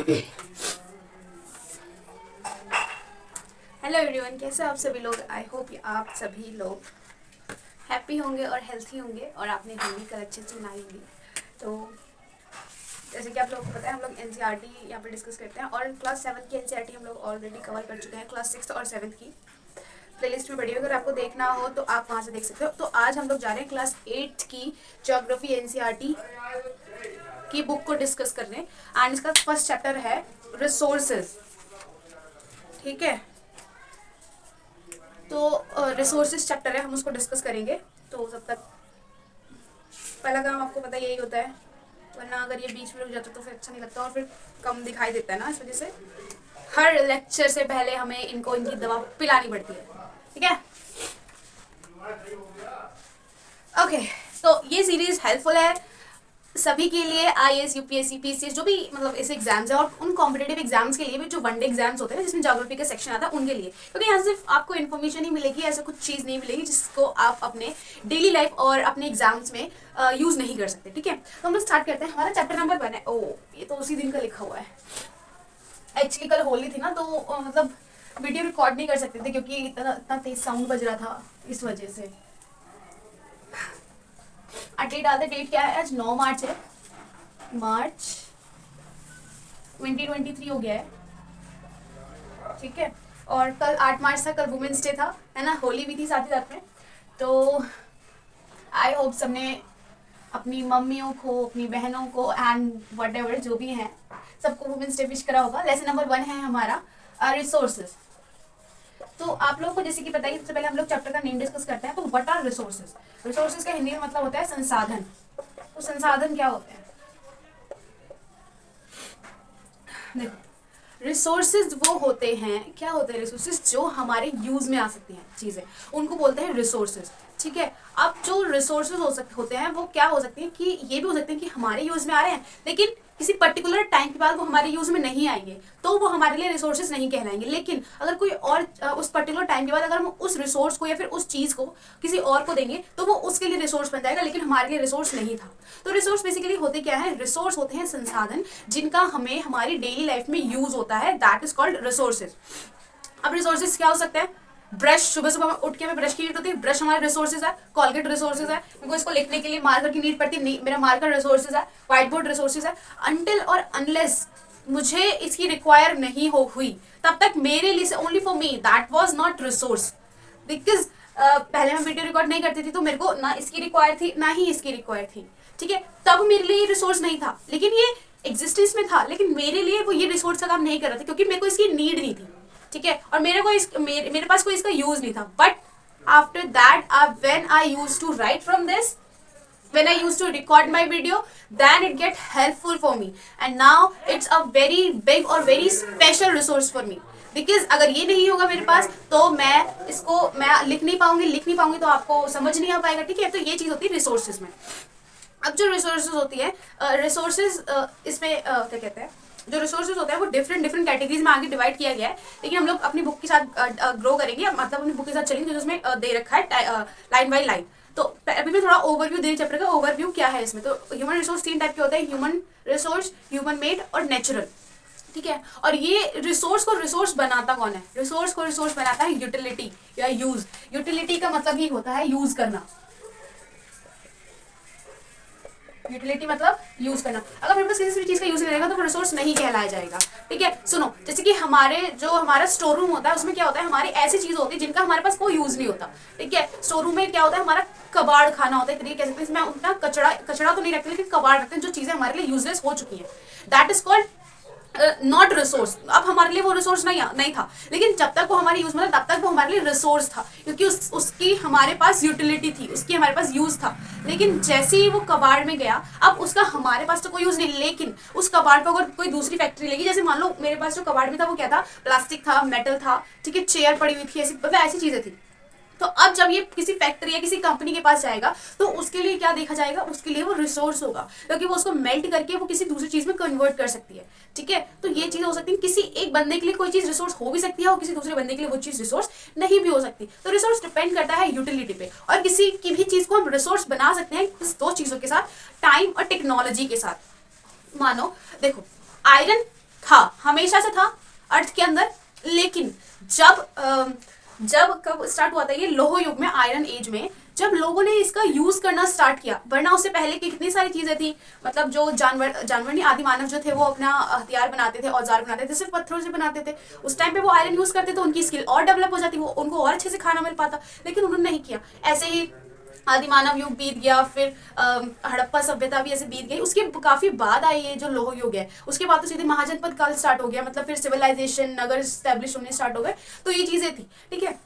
Hello everyone, कैसे हो आप सभी लोग। आई होप आप सभी लोग हैप्पी होंगे और हेल्थी होंगे और आपने होली कल अच्छे से मनाई होगी। तो जैसे कि आप लोगों को पता है, हम लोग एनसीईआरटी यहाँ पे डिस्कस करते हैं और क्लास 7 की एनसीईआरटी हम लोग ऑलरेडी कवर कर चुके हैं। क्लास 6 और 7 की प्लेलिस्ट में पड़ी हुई, अगर आपको देखना हो तो आप वहाँ से देख सकते हो। तो आज हम लोग जा रहे हैं क्लास 8 की ज्योग्राफी एनसीईआरटी की बुक को डिस्कस करने। एंड इसका फर्स्ट चैप्टर है रिसोर्सेज। ठीक है, तो रिसोर्सेज चैप्टर है, हम उसको डिस्कस करेंगे। तो तब तक पहला काम आपको पता यही होता है, वरना अगर ये बीच में रुक जाता तो फिर अच्छा नहीं लगता और फिर कम दिखाई देता है ना। इस वजह से हर लेक्चर से पहले हमें इनको इनकी दवा पिलानी पड़ती है। ठीक है, ओके। तो ये सीरीज हेल्पफुल है सभी के लिए, आईएएस, यूपीएससी, पीसीएस, जो भी मतलब ऐसे एग्जाम्स है और उन कॉम्पिटेटिव एग्जाम्स के लिए भी, जो वनडे एग्जाम्स होते हैं जिसमें ज्योग्राफी का सेक्शन आता है उनके लिए। क्योंकि यहाँ सिर्फ आपको इन्फॉर्मेशन ही मिलेगी, ऐसा कुछ चीज़ नहीं मिलेगी जिसको आप अपने डेली लाइफ और अपने एग्जाम्स में यूज़ नहीं कर सकते। ठीक है, तो हम लोग स्टार्ट करते हैं। हमारा चैप्टर नंबर 1 है। ओ, ये तो उसी दिन का लिखा हुआ है। एक्चुअली कल होली थी ना, तो मतलब वीडियो रिकॉर्ड नहीं कर सकते थे क्योंकि इतना तेज साउंड बज रहा था, इस वजह से। डेट डालते, डेट क्या है आज? 9 मार्च है। मार्च 2023 हो गया है। ठीक है, और कल 8 मार्च था, कल वुमेन्स डे था, है ना। होली भी थी साथ ही साथ में। तो आई होप सबने अपनी मम्मियों को, अपनी बहनों को एंड वट एवर जो भी हैं सबको वुमेन्स डे विश करा होगा। लेसन नंबर 1 है हमारा रिसोर्सेज। तो आप लोगों को जैसे कि बताइए, सबसे पहले हम लोग चैप्टर का नेम डिस्कस करते हैं। तो व्हाट आर रिसोर्सेज? रिसोर्सेज का हिंदी में मतलब होता है संसाधन। तो संसाधन क्या होते हैं? देखो, रिसोर्सेज वो होते हैं, क्या होते हैं रिसोर्सेज? जो हमारे यूज में आ सकती हैं चीजें, उनको बोलते हैं रिसोर्सेज। ठीक है, अब जो रिसोर्सेज होते हैं वो क्या हो सकते हैं कि ये भी हो सकते हैं कि हमारे यूज में आ रहे हैं, लेकिन किसी पर्टिकुलर टाइम के बाद वो हमारे यूज में नहीं आएंगे, तो वो हमारे लिए रिसोर्सेज नहीं कहलाएंगे। लेकिन अगर कोई और उस पर्टिकुलर टाइम के बाद अगर हम उस रिसोर्स को या फिर उस चीज को किसी और को देंगे तो वो उसके लिए रिसोर्स बन जाएगा, लेकिन हमारे लिए रिसोर्स नहीं था। तो रिसोर्स बेसिकली होते क्या है? रिसोर्स होते हैं संसाधन जिनका हमें हमारी डेली लाइफ में यूज होता है, दैट इज कॉल्ड रिसोर्सेज। अब रिसोर्सेज क्या हो सकते हैं? ब्रश, सुबह सुबह उठ के हमें ब्रश की नीड होती है, ब्रश हमारा रिसोर्सेज है। कॉलगेट रिसोर्सेज है, मेरे को इसको लिखने के लिए मार्कर की नीड पड़ती है, मेरा मार्कर रिसोर्सेज है। व्हाइट बोर्ड रिसोर्सेज है। अनटिल और अनलेस मुझे इसकी रिक्वायर नहीं हुई, तब तक मेरे लिए only for me that was not resource. Because पहले मैं वीडियो रिकॉर्ड नहीं करती थी तो मेरे को ना इसकी रिक्वायर थी ना ही इसकी रिक्वायर थी। ठीक है, तब मेरे लिए रिसोर्स नहीं था, लेकिन ये एग्जिस्टेंस में था, लेकिन मेरे लिए वो ये रिसोर्स का काम नहीं कर रहा था क्योंकि मेरे को इसकी नीड नहीं थी। ठीक है, और मेरे पास कोई इसका यूज नहीं था। But after that when I used to write from this, when I used to record my video, then it get helpful for me, and now it's a very big or very special resource for me, because अगर ये नहीं होगा मेरे पास तो मैं लिख नहीं पाऊंगी तो आपको समझ नहीं आ पाएगा। ठीक है, तो ये चीज होती है रिसोर्सेज में। अब जो रिसोर्सेज होती है, रिसोर्सेज इसमें क्या कहते हैं, जो रिसोर्सेज होते हैं वो डिफरेंट कैटेगरीज में आगे डिवाइड किया गया है। लेकिन हम लोग अपनी बुक के साथ ग्रो करेंगे, मतलब अपनी बुक के साथ चलेंगे जो उसमें दे रखा है लाइन बाई लाइन। तो अभी मैं थोड़ा ओवरव्यू दे, चैप्टर का ओवरव्यू क्या है इसमें। तो ह्यूमन रिसोर्स 3 टाइप के होते हैं, ह्यूमन रिसोर्स, ह्यूमन मेड और नेचुरल। ठीक है, और ये रिसोर्स को रिसोर्स बनाता कौन है? रिसोर्स को रिसोर्स बनाता है यूटिलिटी या यूज। यूटिलिटी का मतलब ही होता है यूज करना। यूटिलिटी मतलब यूज करना। अगर मेरे पास किसी भी चीज का यूज नहीं रहेगा तो वो रिसोर्स नहीं कहलाया जाएगा। ठीक है, सुनो, जैसे कि हमारा स्टोर रूम होता है, उसमें क्या होता है, हमारी ऐसी चीज होती है जिनका हमारे पास कोई यूज नहीं होता। ठीक है, स्टोर रूम में क्या होता है, हमारा कबाड़ खाना होता है, तरीके कह सकते हैं। इसमें उतना कचरा तो नहीं रखते, लेकिन कबाड़ रखते हैं जो चीजें हमारे लिए यूजलेस हो चुकी है। That is called not resource. अब हमारे लिए वो रिसोर्स नहीं था, लेकिन जब तक वो हमारे यूज में था तब तक वो हमारे लिए रिसोर्स था, क्योंकि उसकी हमारे पास यूटिलिटी थी, उसकी हमारे पास यूज था। लेकिन जैसे ही वो कबाड़ में गया, अब उसका हमारे पास तो कोई यूज नहीं, लेकिन उस कबाड़ पर अगर कोई दूसरी फैक्ट्री लेगी, जैसे मान लो मेरे पास जो कबाड़ में था वो क्या था, प्लास्टिक था, मेटल था, ठीक है, चेयर पड़ी हुई थी, ऐसी चीजें थी। तो अब जब ये किसी फैक्ट्री या किसी कंपनी के पास जाएगा तो उसके लिए क्या देखा जाएगा, उसके लिए वो रिसोर्स होगा, क्योंकि वो उसको मेल्ट करके वो किसी दूसरी चीज में कन्वर्ट कर सकती है। ठीक है, तो ये चीज हो सकती है, किसी एक बंदे के लिए कोई चीज रिसोर्स हो भी सकती है और किसी दूसरे बंदे के लिए वो चीज रिसोर्स नहीं भी हो सकती। तो रिसोर्स डिपेंड करता है यूटिलिटी पे, और किसी की भी चीज को हम रिसोर्स बना सकते हैं इस 2 चीजों के साथ, टाइम और टेक्नोलॉजी के साथ। मानो देखो, आयरन था, हमेशा से था अर्थ के अंदर। लेकिन जब कब स्टार्ट हुआ था ये लोह युग में, आयरन एज में, जब लोगों ने इसका यूज करना स्टार्ट किया। वरना उससे पहले की कितनी सारी चीजें थी, मतलब जो जानवर नहीं, आदि मानव जो थे वो अपना हथियार बनाते थे, औजार बनाते थे, सिर्फ पत्थरों से बनाते थे। उस टाइम पे वो आयरन यूज करते थे, उनकी स्किल और डेवलप हो जाती, वो उनको और अच्छे से खाना मिल पाता, लेकिन उन्होंने नहीं किया। ऐसे ही आदि मानव युग बीत गया, फिर हड़प्पा सभ्यता भी ऐसे बीत गई। उसके काफी बाद आई ये जो लोह युग है, उसके बाद तो सीधे महाजनपद काल स्टार्ट हो गया, मतलब फिर सिविलाइजेशन, नगर स्टैब्लिश होने स्टार्ट हो गए। तो ये चीजें थी, ठीक है।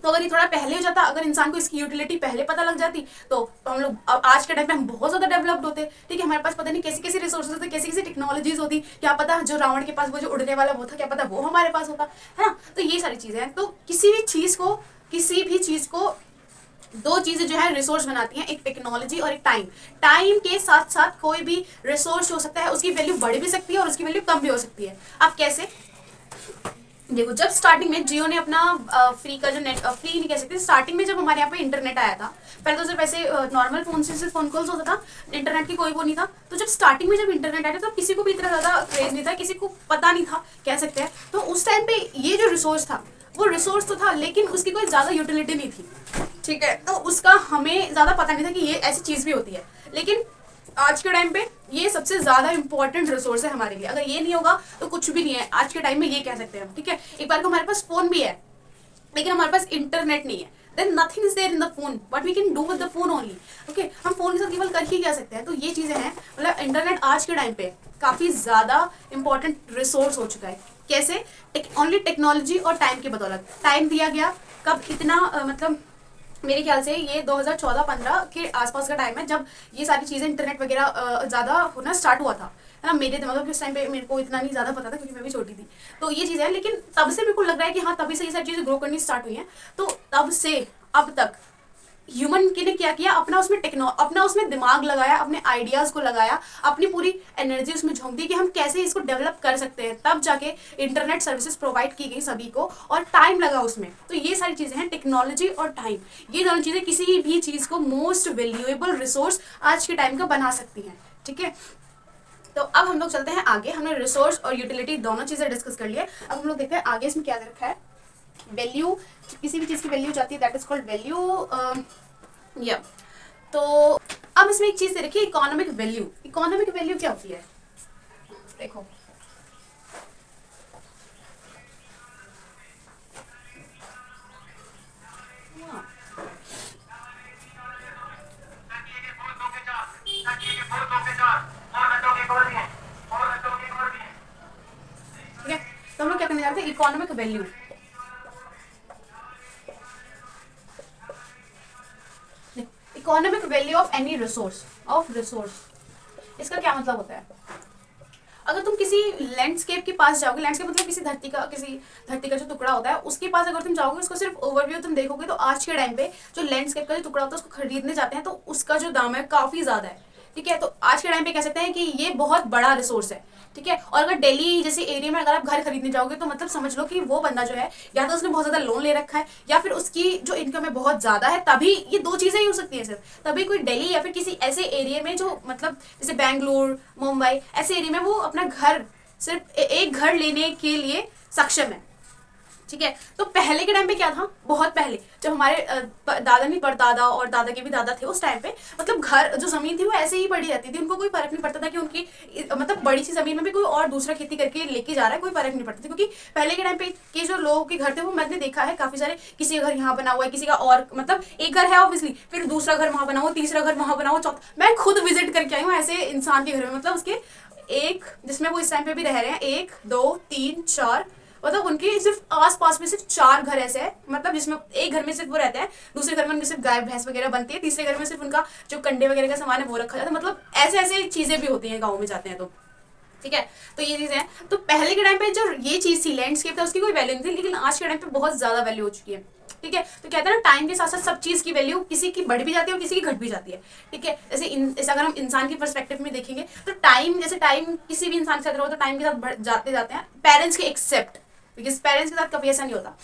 तो अगर ये थोड़ा पहले हो जाता, अगर इंसान को इसकी यूटिलिटी पहले पता लग जाती, तो हम लोग अब आज के टाइम पे हम बहुत ज्यादा डेवलप्ड होते, ठीक है। हमारे पास पता नहीं कैसी कैसी रिसोर्सेज होते, कैसी कैसी टेक्नोलॉजीज होती, क्या पता जो रावण के पास वो जो उड़ने वाला वो था, क्या पता वो हमारे पास होता, है ना। तो ये सारी चीजें हैं। तो किसी भी चीज को दो चीजें जो है रिसोर्स बनाती हैं, एक टेक्नोलॉजी और एक टाइम। टाइम के साथ साथ कोई भी रिसोर्स हो सकता है, उसकी वैल्यू बढ़ भी सकती है और उसकी वैल्यू कम भी हो सकती है। अब कैसे, देखो, जब स्टार्टिंग में जियो ने अपना फ्री का जो नेट, फ्री नहीं कह सकते, स्टार्टिंग में जब हमारे यहाँ पे इंटरनेट आया था, पहले तो सिर्फ ऐसे नॉर्मल फोन से सिर्फ फोन कॉल्स होता था, इंटरनेट की कोई वो नहीं था। तो जब स्टार्टिंग में जब इंटरनेट आया था, तो किसी को भी इतना ज्यादा क्रेज नहीं था, किसी को पता नहीं था, कह सकते हैं। तो उस टाइम पे ये जो रिसोर्स था, वो रिसोर्स तो था, लेकिन उसकी कोई ज्यादा यूटिलिटी नहीं थी, ठीक है। तो उसका हमें ज्यादा पता नहीं था कि ये ऐसी चीज भी होती है। लेकिन आज के टाइम पे ये सबसे ज्यादा इंपॉर्टेंट रिसोर्स है हमारे लिए। अगर ये नहीं होगा तो कुछ भी नहीं है आज के टाइम में, ये कह सकते हैं हम, ठीक है। एक बार को हमारे पास फोन भी है, लेकिन हमारे पास इंटरनेट नहीं है, then nothing is there in the phone, what we can do with the phone only, okay। हम फोन के साथ केवल कर ही क्या सकते हैं। तो ये चीजें हैं, मतलब इंटरनेट आज के टाइम पे काफी ज्यादा इंपॉर्टेंट रिसोर्स हो चुका है। कैसे, ओनली टेक्नोलॉजी और टाइम की बदौलत। टाइम दिया गया कब, इतना मतलब मेरे ख्याल से ये 2014-15 के आसपास का टाइम है, जब ये सारी चीज़ें इंटरनेट वगैरह ज़्यादा होना स्टार्ट हुआ था, है ना। मेरे दिमाग में उस टाइम पे मेरे को इतना नहीं ज़्यादा पता था, क्योंकि मैं भी छोटी थी। तो ये चीज़ है, लेकिन तब से मेरे को लग रहा है कि हाँ, तभी से ये सारी चीज़ें ग्रो करनी स्टार्ट हुई हैं। तो तब से अब तक ह्यूमन ने क्या किया, अपना उसमें दिमाग लगाया, अपने आइडियाज़ को लगाया, अपनी पूरी एनर्जी उसमें झोंक दी कि हम कैसे इसको डेवलप कर सकते हैं। तब जाके इंटरनेट सर्विसेज प्रोवाइड की गई सभी को, और टाइम लगा उसमें। तो ये सारी चीज़ें हैं, टेक्नोलॉजी और टाइम, ये दोनों चीज़ें किसी भी चीज़ को मोस्ट वैल्यूएबल रिसोर्स आज के टाइम का बना सकती हैं, ठीक है। तो अब हम लोग चलते हैं आगे। हमने रिसोर्स और यूटिलिटी दोनों चीज़ें डिस्कस कर लिया। अब हम लोग देखते हैं आगे इसमें क्या दे रखा है। वैल्यू, किसी भी चीज़ की वैल्यू जाती है, दैट इज कॉल्ड वैल्यू, या। तो अब इसमें एक चीज दे रखी है, इकोनॉमिक वैल्यू। इकोनॉमिक वैल्यू क्या होती है, देखो, ठीक है। तो हम लोग क्या करने जा रहे थे, economic value. Economic value of any resource, इसका क्या मतलब होता है। अगर तुम किसी लैंडस्केप के पास जाओगे, लैंडस्केप मतलब किसी धरती का जो टुकड़ा होता है, उसके पास अगर तुम जाओगे, उसको सिर्फ ओवरव्यू तुम देखोगे, तो आज के टाइम पे जो लैंडस्केप का जो टुकड़ा होता है, उसको खरीदने जाते हैं तो उसका जो दाम है काफी ज्यादा है, ठीक है। तो आज के टाइम पे कह सकते हैं कि ये बहुत बड़ा रिसोर्स है, ठीक है। और अगर दिल्ली जैसे एरिया में अगर आप घर खरीदने जाओगे, तो मतलब समझ लो कि वो बंदा जो है, या तो उसने बहुत ज्यादा लोन ले रखा है, या फिर उसकी जो इनकम है बहुत ज्यादा है। तभी ये दो चीजें ही हो सकती है सिर्फ, तभी कोई दिल्ली या फिर किसी ऐसे एरिया में जो मतलब जैसे बैंगलोर, मुंबई, ऐसे एरिया में वो अपना घर, सिर्फ एक घर लेने के लिए सक्षम है, ठीक है। तो पहले के टाइम पे क्या था, बहुत पहले जब हमारे दादा नहीं परदादा और दादा के भी दादा थे, उस टाइम पे मतलब घर, जो जमीन थी वो ऐसे ही पड़ी रहती थी, उनको कोई फर्क नहीं पड़ता था कि उनकी मतलब बड़ी सी जमीन में भी कोई और दूसरा खेती करके लेके जा रहा है, कोई फर्क नहीं पड़ता था। क्योंकि पहले के टाइम पे के जो लोगों के घर थे, वो मैंने देखा है काफी सारे, किसी का घर यहाँ बना हुआ है, किसी का और मतलब एक घर है ऑब्वियसली, फिर दूसरा घर वहां बना हुआ, तीसरा घर वहां बना हुआ, चौथा। मैं खुद विजिट करके आई हूँ ऐसे इंसान के घर में, मतलब उसके एक, जिसमें वो इस टाइम पे भी रह रहे हैं, 1 2 3 4, मतलब उनके सिर्फ आस पास में सिर्फ 4 घर ऐसे हैं, मतलब जिसमें एक घर में सिर्फ वो रहते हैं, दूसरे घर में उनके सिर्फ गाय भैंस वगैरह बनती है, तीसरे घर में सिर्फ उनका जो कंडे वगैरह का सामान है वो रखा जाता है। मतलब ऐसे ऐसे चीजें भी होती हैं गाँव में जाते हैं तो, ठीक है। तो ये चीजें हैं। तो पहले के टाइम पे जो ये चीज थी, लैंडस्केप था, उसकी कोई वैल्यू नहीं थी, लेकिन आज के टाइम पे बहुत ज्यादा वैल्यू हो चुकी है, ठीक है। तो कहते हैं ना, टाइम के साथ साथ सब चीज की वैल्यू किसी की बढ़ भी जाती है और किसी की घट भी जाती है, ठीक है। जैसे अगर हम इंसान की पर्सपेक्टिव में देखेंगे, तो टाइम, जैसे टाइम किसी भी इंसान के साथ रहो तो टाइम के साथ बढ़ जाते हैं, पेरेंट्स के एक्सेप्ट, बिकॉज पेरेंट्स के साथ कभी ऐसा नहीं होता।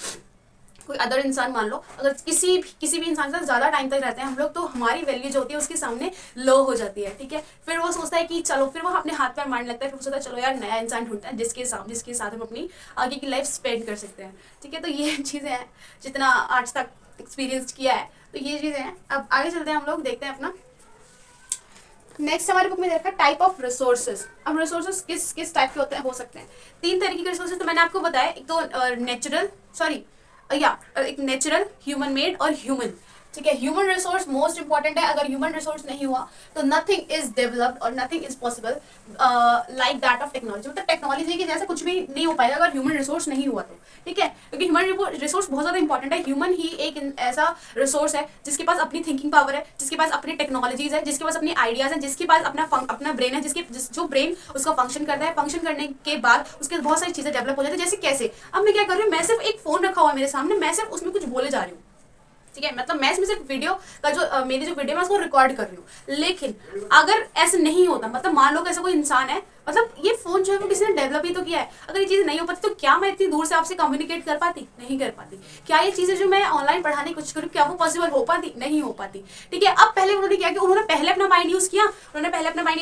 कोई अदर इंसान मान लो, अगर किसी भी इंसान के साथ ज़्यादा टाइम तक रहते हैं हम लोग, तो हमारी वैल्यू जो होती है उसके सामने लो हो जाती है, ठीक है। फिर वो सोचता है कि चलो, फिर वो अपने हाथ पैर मारने लगता है, फिर सोचता है चलो यार नया इंसान ढूंढता है जिसके साथ हम अपनी आगे की लाइफ स्पेंड कर सकते हैं, ठीक है। तो ये चीज़ें हैं जितना आज तक एक्सपीरियंस किया है, तो ये चीज़ें हैं। अब आगे चलते हैं, हम लोग देखते हैं अपना नेक्स्ट हमारी बुक में देखा टाइप ऑफ रिसोर्सेज। अब रिसोर्सेज किस किस टाइप के होते हैं, हो सकते हैं 3 तरीके के रिसोर्सेज। तो मैंने आपको बताया, एक तो नेचुरल, एक नेचुरल, ह्यूमन मेड और ह्यूमन, ठीक है। ह्यूमन रिसोर्स मोस्ट इंपॉर्टेंट है। अगर ह्यूमन रिसोर्स नहीं हुआ तो नथिंग इज डेवलप्ड और nothing is possible like that of technology. मतलब टेक्नोलॉजी के जैसे कुछ भी नहीं हो पाएगा अगर ह्यूमन रिसोर्स नहीं हुआ तो, ठीक है। क्योंकि ह्यूमन रिसोर्स बहुत ज़्यादा इंपॉर्टेंट है। ह्यूमन ही एक ऐसा रिसोर्स है जिसके पास अपनी थिंकिंग पावर है, जिसके पास अपनी टेक्नोलॉजीज है, जिसके पास अपनी आइडियाज है, जिसके पास अपना ब्रेन है, जो ब्रेन उसका फंक्शन करता है। फंक्शन करने के बाद उसके बहुत सारी चीज़ें डेवलप हो जाती है। जैसे कैसे, अब मैं क्या कर रही हूँ, मैं सिर्फ एक फोन रखा हुआ है मेरे सामने, मैं सिर्फ उसमें कुछ बोले जा रही हूँ, ठीक है। मतलब मैं इसमें सिर्फ वीडियो का जो मेरी जो वीडियो है उसको रिकॉर्ड कर रही हूँ। लेकिन अगर ऐसे नहीं होता, मतलब मान लो कि ऐसा कोई इंसान है, मतलब ये फोन जो है वो किसी ने डेवलप ही तो किया है, अगर ये चीज़ें नहीं हो पाती तो क्या मैं इतनी दूर से आपसे कम्युनिकेट कर पाती? नहीं कर पाती। क्या ये चीज़ें जो मैं ऑनलाइन पढ़ाने की कोशिश करूँ क्या वो पॉसिबल हो पाती? नहीं हो पाती, ठीक है। अब पहले उन्होंने क्या किया, उन्होंने पहले अपना माइंड यूज़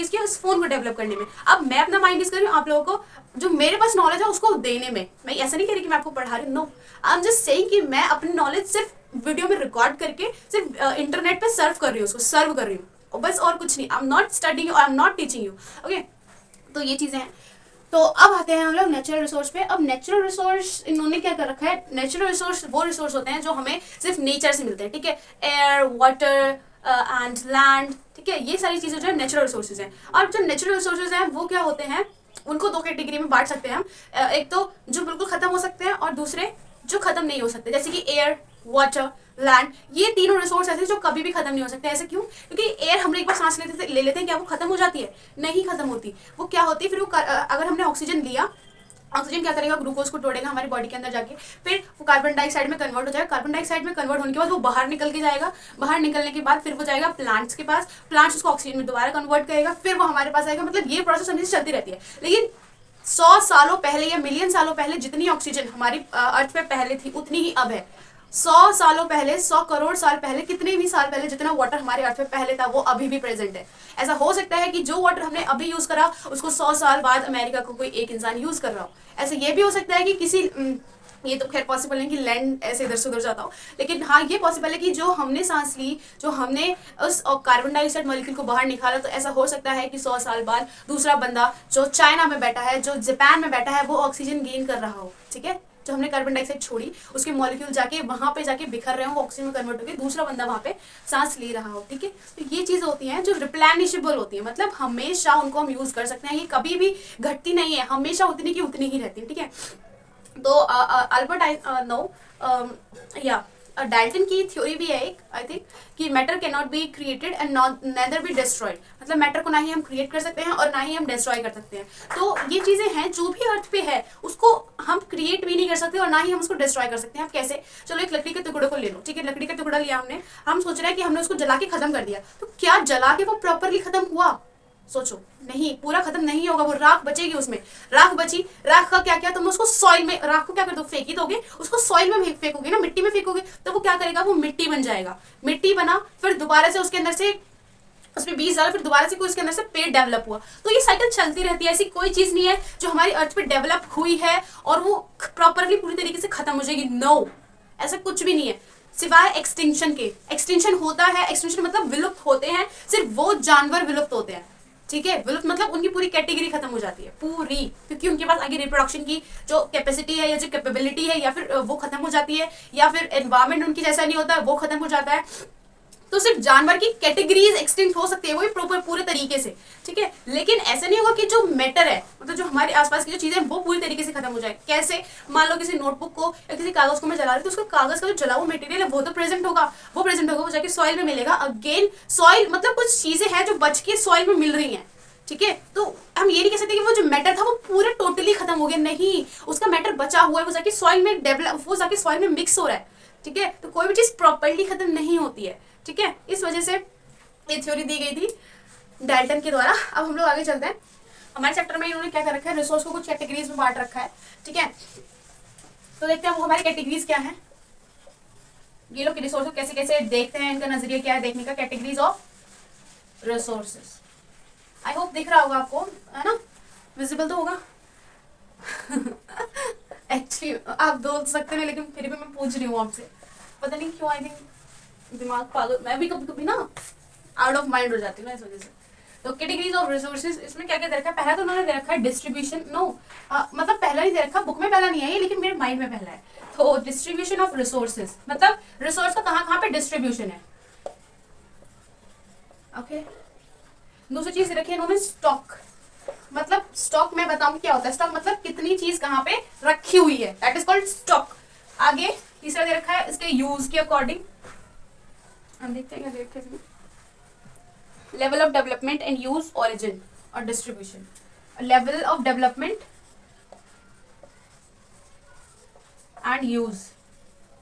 किया उस फोन को डेवलप करने में। अब मैं अपना माइंड यूज़ कर रही हूँ आप लोगों को जो मेरे पास नॉलेज है उसको देने में। मैं ऐसा नहीं कह रही कि मैं आपको पढ़ा रही हूँ, no, I am just saying कि मैं अपनी नॉलेज सिर्फ वीडियो में रिकॉर्ड करके सिर्फ इंटरनेट पे सर्व कर रही हूँ, उसको सर्व कर रही हूँ बस, और कुछ नहीं। I am not studying you, I am not teaching you, okay. तो ये चीज़ें हैं। तो अब आते हैं हम लोग नेचुरल रिसोर्स पे। अब नेचुरल रिसोर्स इन्होंने क्या कर रखा है, नेचुरल रिसोर्स वो रिसोर्स होते हैं जो हमें सिर्फ नेचर से मिलते हैं, ठीक है। एयर, वाटर एंड लैंड, ठीक है। ये सारी चीज़ें जो है नेचुरल रिसोर्सेज हैं। और जो नेचुरल रिसोर्सेज हैं वो क्या होते हैं, उनको 2 कैटेगरी में बांट सकते हैं हम। एक तो जो बिल्कुल खत्म हो सकते हैं और दूसरे जो खत्म नहीं हो सकते, जैसे कि एयर, वाटर, लैंड। ये तीनों रिसोर्स ऐसे जो कभी भी खत्म नहीं हो सकते। ऐसे क्यों? क्योंकि एयर हम एक बार सांस ले लेते हैं, क्या वो खत्म हो जाती है? नहीं खत्म होती। वो क्या होती है फिर, वो अगर हमने ऑक्सीजन लिया, ऑक्सीजन क्या करेगा, ग्लूकोज को तोड़ेगा हमारी बॉडी के अंदर जाके, फिर वो कार्बन डाइऑक्साइड में कन्वर्ट हो जाएगा। कार्बन डाइऑक्साइड में कन्वर्ट होने के बाद वो बाहर निकल के जाएगा। बाहर निकलने के बाद फिर वो जाएगा प्लांट्स के पास, प्लांट्स उसको ऑक्सीजन में दोबारा कन्वर्ट करेगा, फिर वो हमारे पास आएगा। मतलब ये प्रोसेस हमेशा चलती रहती है। लेकिन 100 सालों पहले या मिलियन सालों पहले जितनी ऑक्सीजन हमारी अर्थ पे पहले थी उतनी ही अब है। 100 सालों पहले, 100 करोड़ साल पहले, कितने भी साल पहले जितना वाटर हमारे अर्थ पे पहले था वो अभी भी प्रेजेंट है। ऐसा हो सकता है कि जो वाटर हमने अभी यूज करा उसको 100 साल बाद अमेरिका को कोई एक इंसान यूज कर रहा हो। ऐसा ये भी हो सकता है कि किसी ये तो खैर पॉसिबल नहीं कि लैंड ऐसे इधर से उधर जाता हो, लेकिन हाँ ये पॉसिबल है कि जो हमने सांस ली, जो हमने उस कार्बन डाइऑक्साइड मॉलिक्यूल को बाहर निकाला, तो ऐसा हो सकता है कि 100 साल बाद दूसरा बंदा जो चाइना में बैठा है, जो जापान में बैठा है, वो ऑक्सीजन गेन कर रहा हो, ठीक है। जो हमने कार्बन डाइऑक्साइड छोड़ी उसके मॉलिक्यूल जाके वहां पे जाके बिखर रहे हो, ऑक्सीजन में कन्वर्ट होकर दूसरा बंदा वहां पे सांस ले रहा हो, ठीक है। तो ये चीज़ होती हैं जो रिप्लेनिशेबल होती है, मतलब हमेशा उनको हम यूज कर सकते हैं। ये कभी भी घटती नहीं है, हमेशा उतनी की उतनी ही रहती है, ठीक है। तो डाल्टन की थ्योरी भी है एक, आई थिंक, कि matter can not be created and nether be destroyed. मतलब मैटर को ना ही हम क्रिएट कर सकते हैं और ना ही हम डिस्ट्रॉय कर सकते हैं। तो ये चीज़ें हैं जो भी अर्थ पे है उसको हम क्रिएट भी नहीं कर सकते और ना ही हम उसको डिस्ट्रॉय कर सकते हैं। आप कैसे? चलो एक लकड़ी के टुकड़े को ले लो, ठीक है। लकड़ी का टुकड़ा लिया हमने, हम सोच रहे हैं कि हमने उसको जला के खत्म कर दिया, तो क्या जला के वो प्रॉपरली खत्म हुआ? सोचो, नहीं, पूरा खत्म नहीं होगा, वो राख बचेगी, उसमें राख बची। राख का क्या किया तुम? उसको सॉइल में, राख को क्या कर दो, फेंक ही दोगे, उसको सॉइल में फेंकोगे ना, मिट्टी में फेंकोगे, तो वो क्या करेगा, वो मिट्टी बन जाएगा। मिट्टी बना, फिर दोबारा से उसके अंदर से उसमें बीज डाला, फिर दोबारा से कोई उसके अंदर से पेड़ डेवलप हुआ। तो ये साइकिल चलती रहती है। ऐसी कोई चीज नहीं है जो हमारी अर्थ पे डेवलप हुई है और वो प्रॉपरली पूरी तरीके से खत्म हो जाएगी। नो, ऐसा कुछ भी नहीं है सिवाय एक्सटिंक्शन के। एक्सटिंक्शन होता है, एक्सटिंक्शन मतलब विलुप्त होते हैं, सिर्फ वो जानवर विलुप्त होते हैं, ठीक है। विलुप्त मतलब उनकी पूरी कैटेगरी खत्म हो जाती है पूरी, क्योंकि उनके पास आगे रिप्रोडक्शन की जो कैपेसिटी है या जो कैपेबिलिटी है, या फिर वो खत्म हो जाती है, या फिर एनवायरमेंट उनकी जैसा नहीं होता, वो खत्म हो जाता है। तो सिर्फ जानवर की कैटेगरीज एक्सटिंक्ट हो सकती है, वो भी प्रॉपर पूरे तरीके से, ठीक है। लेकिन ऐसा नहीं होगा कि जो मैटर है, मतलब जो हमारे आसपास की जो चीजें वो पूरी तरीके से खत्म हो जाए। कैसे? मान लो किसी नोटबुक को या किसी कागज को मैं जला रही हूँ, तो उसका कागज का जो जला हुआ मटेरियल है वो तो प्रेजेंट होगा, वो जाके सॉइल में मिलेगा। अगेन सॉइल मतलब कुछ चीजें हैं जो बच के सॉइल में मिल रही हैं, ठीक है। तो हम ये नहीं कह सकते कि वो जो मैटर था वो पूरे टोटली खत्म हो गया, नहीं, उसका मैटर बचा हुआ है, वो जाके सॉइल में डेवलप, वो जाके सॉइल में मिक्स हो रहा है, ठीक है। तो कोई भी चीज प्रॉपरली खत्म नहीं होती है, ठीक है। इस वजह से ये थ्योरी दी गई थी डाल्टन के द्वारा। अब हम लोग आगे चलते हैं। हमारे चैप्टर में इन्होंने क्या कर रखा है, रिसोर्स को कुछ कैटेगरीज में बांट रखा है, ठीक है। तो देखते हैं वो हमारी कैटेगरीज क्या है। ये लोग रिसोर्स को कैसे कैसे देखते हैं, इनका नजरिया क्या है देखने का, categories of resources. I hope दिख रहा होगा आपको, है ना, विजिबल तो होगा। एक्चुअली आप बोल सकते हैं लेकिन फिर भी मैं पूछ रही हूँ आपसे, पता नहीं क्यों, आई थिंक दिमाग पागल, मैं भी कभी कभी ना आउट ऑफ माइंड हो जाती हूँ ना, इस वजह से। तो कैटेगरीज ऑफ रिसोर्सेज, इसमें क्या क्या दे रखा है, पहला तो उन्होंने दे रखा है डिस्ट्रीब्यूशन, नो मतलब पहला नहीं दे रखा, बुक में पहला नहीं है ये, लेकिन मेरे माइंड में पहला है। तो डिस्ट्रीब्यूशन ऑफ रिसोर्सेज मतलब रिसोर्स का कहाँ कहाँ पे डिस्ट्रीब्यूशन है, ओके। दूसरी चीज रखी है इन्होंने स्टॉक, मतलब स्टॉक में बताऊं क्या होता है, स्टॉक मतलब कितनी चीज कहाँ पे रखी हुई है, दैट इज कॉल्ड स्टॉक। आगे तीसरा दे रखा है इसके यूज के अकॉर्डिंग, हम देखते हैं क्या दे रखा है, level of development and use, origin और distribution. Level of development and use,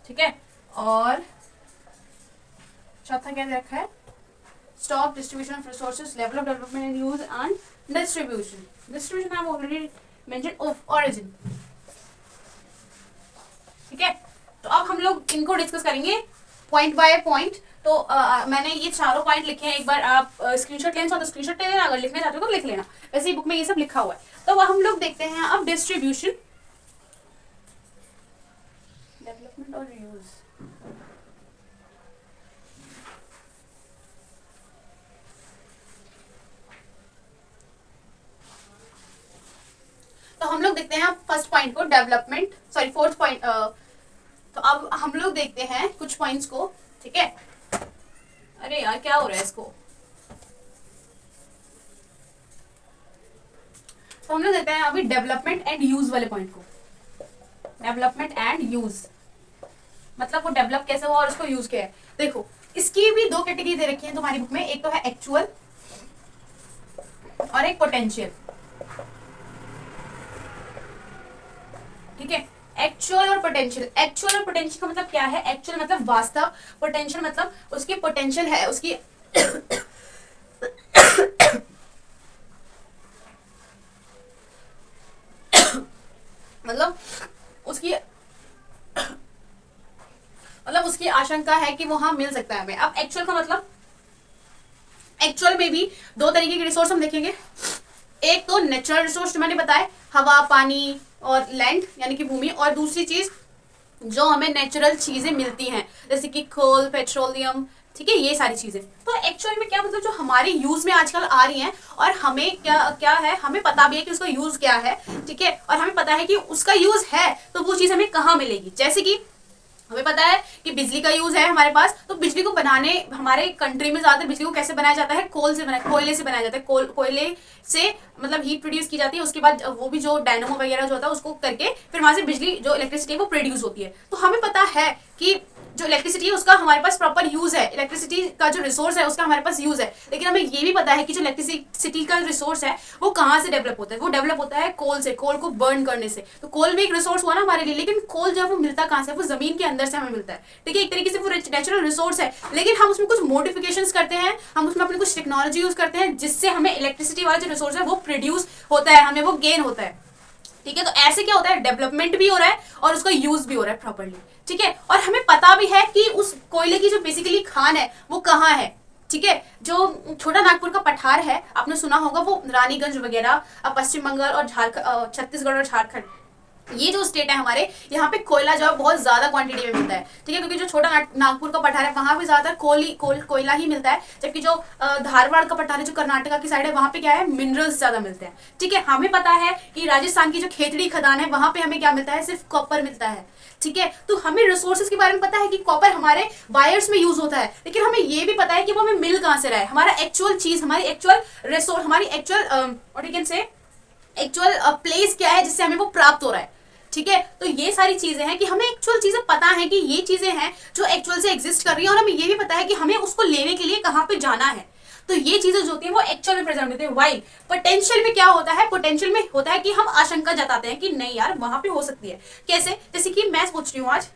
ठीक है। और चौथा क्या दे रखा है, stock, distribution of resources, level of development and use and distribution. Distribution I have already mention, of origin, ठीक है। तो अब हम लोग इनको डिस्कस करेंगे पॉइंट बाय पॉइंट। तो मैंने ये चारों पॉइंट लिखे हैं, एक बार आप स्क्रीनशॉट लेना तो स्क्रीनशॉट ले लेना, अगर लिखना चाहते हो तो लिख लेना, वैसे ही बुक में ये सब लिखा हुआ है। तो वह हम लोग देखते हैं अब डिस्ट्रीब्यूशन, डेवलपमेंट और यूज। तो हम लोग देखते हैं फर्स्ट पॉइंट को, डेवलपमेंट, सॉरी फोर्थ पॉइंट। तो अब हम लोग देखते हैं कुछ पॉइंट्स को, ठीक है। अरे यार क्या हो रहा है इसको, तो हम लोग देखते हैं अभी डेवलपमेंट एंड यूज वाले पॉइंट को। डेवलपमेंट एंड यूज मतलब वो डेवलप कैसे हुआ और उसको यूज क्या है। देखो इसकी भी दो कैटेगरी दे रखी है तुम्हारी बुक में, एक तो है एक्चुअल और एक पोटेंशियल, ठीक है। एक्चुअल और पोटेंशियल, एक्चुअल और पोटेंशियल का मतलब क्या है, एक्चुअल मतलब वास्तव, पोटेंशियल मतलब उसकी पोटेंशियल है, उसकी मतलब उसकी उसकी आशंका है कि वो हाँ मिल सकता है हमें। अब एक्चुअल का मतलब, एक्चुअल में भी दो तरीके के रिसोर्स हम देखेंगे, एक तो नेचुरल रिसोर्स जो मैंने बताया, हवा, पानी और लैंड यानी कि भूमि, और दूसरी चीज जो हमें नेचुरल चीजें मिलती हैं जैसे कि कोल, पेट्रोलियम, ठीक है, ये सारी चीजें। तो एक्चुअल में क्या मतलब जो हमारे यूज में आजकल आ रही हैं और हमें क्या क्या है, हमें पता भी है कि उसका यूज क्या है, ठीक है, और हमें पता है कि उसका यूज है, तो वो चीज हमें कहाँ मिलेगी। जैसे कि हमें पता है कि बिजली का यूज है हमारे पास, तो बिजली को बनाने हमारे कंट्री में ज्यादा बिजली को कैसे बनाया जाता है, कोयले से बनाया जाता है, कोयले से मतलब हीट प्रोड्यूस की जाती है, उसके बाद वो भी जो डायनामो वगैरह जो होता है उसको करके फिर वहां से बिजली जो इलेक्ट्रिसिटी है वो प्रोड्यूस होती है। तो हमें पता है कि जो इलेक्ट्रिसिटी है उसका हमारे पास प्रॉपर यूज है, इलेक्ट्रिसिटी का जो रिसोर्स है उसका हमारे पास यूज है, लेकिन हमें ये भी पता है कि जो इलेक्ट्रिसिटी का रिसोर्स है वो कहाँ से डेवलप होता है, वो डेवलप होता है कोल से, कोल को बर्न करने से। तो कोल भी एक रिसोर्स हुआ ना हमारे लिए, लेकिन कोल जब वो मिलता कहाँ से, वो जमीन के अंदर से हमें मिलता है, ठीक है, एक तरीके से वो नेचुरल रिसोर्स है, लेकिन हम उसमें कुछ मॉडिफिकेशंस करते हैं, हम उसमें अपनी कुछ टेक्नोलॉजी यूज करते हैं जिससे हमें इलेक्ट्रिसिटी वाला जो रिसोर्स है वो प्रोड्यूस होता है, हमें वो गेन होता है, ठीक है। तो ऐसे क्या होता है, डेवलपमेंट भी हो रहा है और उसका यूज भी हो रहा है प्रॉपर्ली, ठीक है। और हमें पता भी है कि उस कोयले की जो बेसिकली खान है वो कहाँ है, ठीक है। जो छोटा नागपुर का पठार है आपने सुना होगा, वो रानीगंज वगैरह, पश्चिम बंगाल और झारखंड, छत्तीसगढ़ और झारखंड, ये जो स्टेट है हमारे, यहाँ पे कोयला जो है बहुत ज्यादा क्वांटिटी में मिलता है, ठीक है, क्योंकि जो छोटा नागपुर का पठार है वहां पे ज्यादातर कोयला ही मिलता है, जबकि जो धारवाड़ का पठार है जो कर्नाटका की साइड है वहां पे क्या है, मिनरल्स ज्यादा मिलते हैं, ठीक है। हमें पता है कि राजस्थान की जो खेतड़ी खदान है वहां पे हमें क्या मिलता है, सिर्फ कॉपर मिलता है, ठीक है। तो हमें रिसोर्सेज के बारे में पता है कि कॉपर हमारे वायर्स में यूज होता है, लेकिन हमें ये भी पता है कि वो हमें मिल कहाँ से रहा है, हमारा एक्चुअल चीज, हमारी एक्चुअल रिसोर्स, हमारी actual what you can say actual place क्या है जिससे हमें वो प्राप्त हो रहा है, ठीक है। तो ये सारी चीजें हैं कि हमें एक्चुअल चीजें पता है कि ये चीजें हैं जो एक्चुअल से एग्जिस्ट कर रही है, और हमें ये भी पता है कि हमें उसको लेने के लिए कहाँ पे जाना है। तो ये चीजें जो होती है वो एक्चुअल में प्रेजेंट होती है। वाइल पोटेंशियल में क्या होता है, पोटेंशियल में होता है कि हम आशंका जताते हैं कि नहीं यार वहां पे हो सकती है। कैसे, जैसे कि मैं सोच रही हूँ आज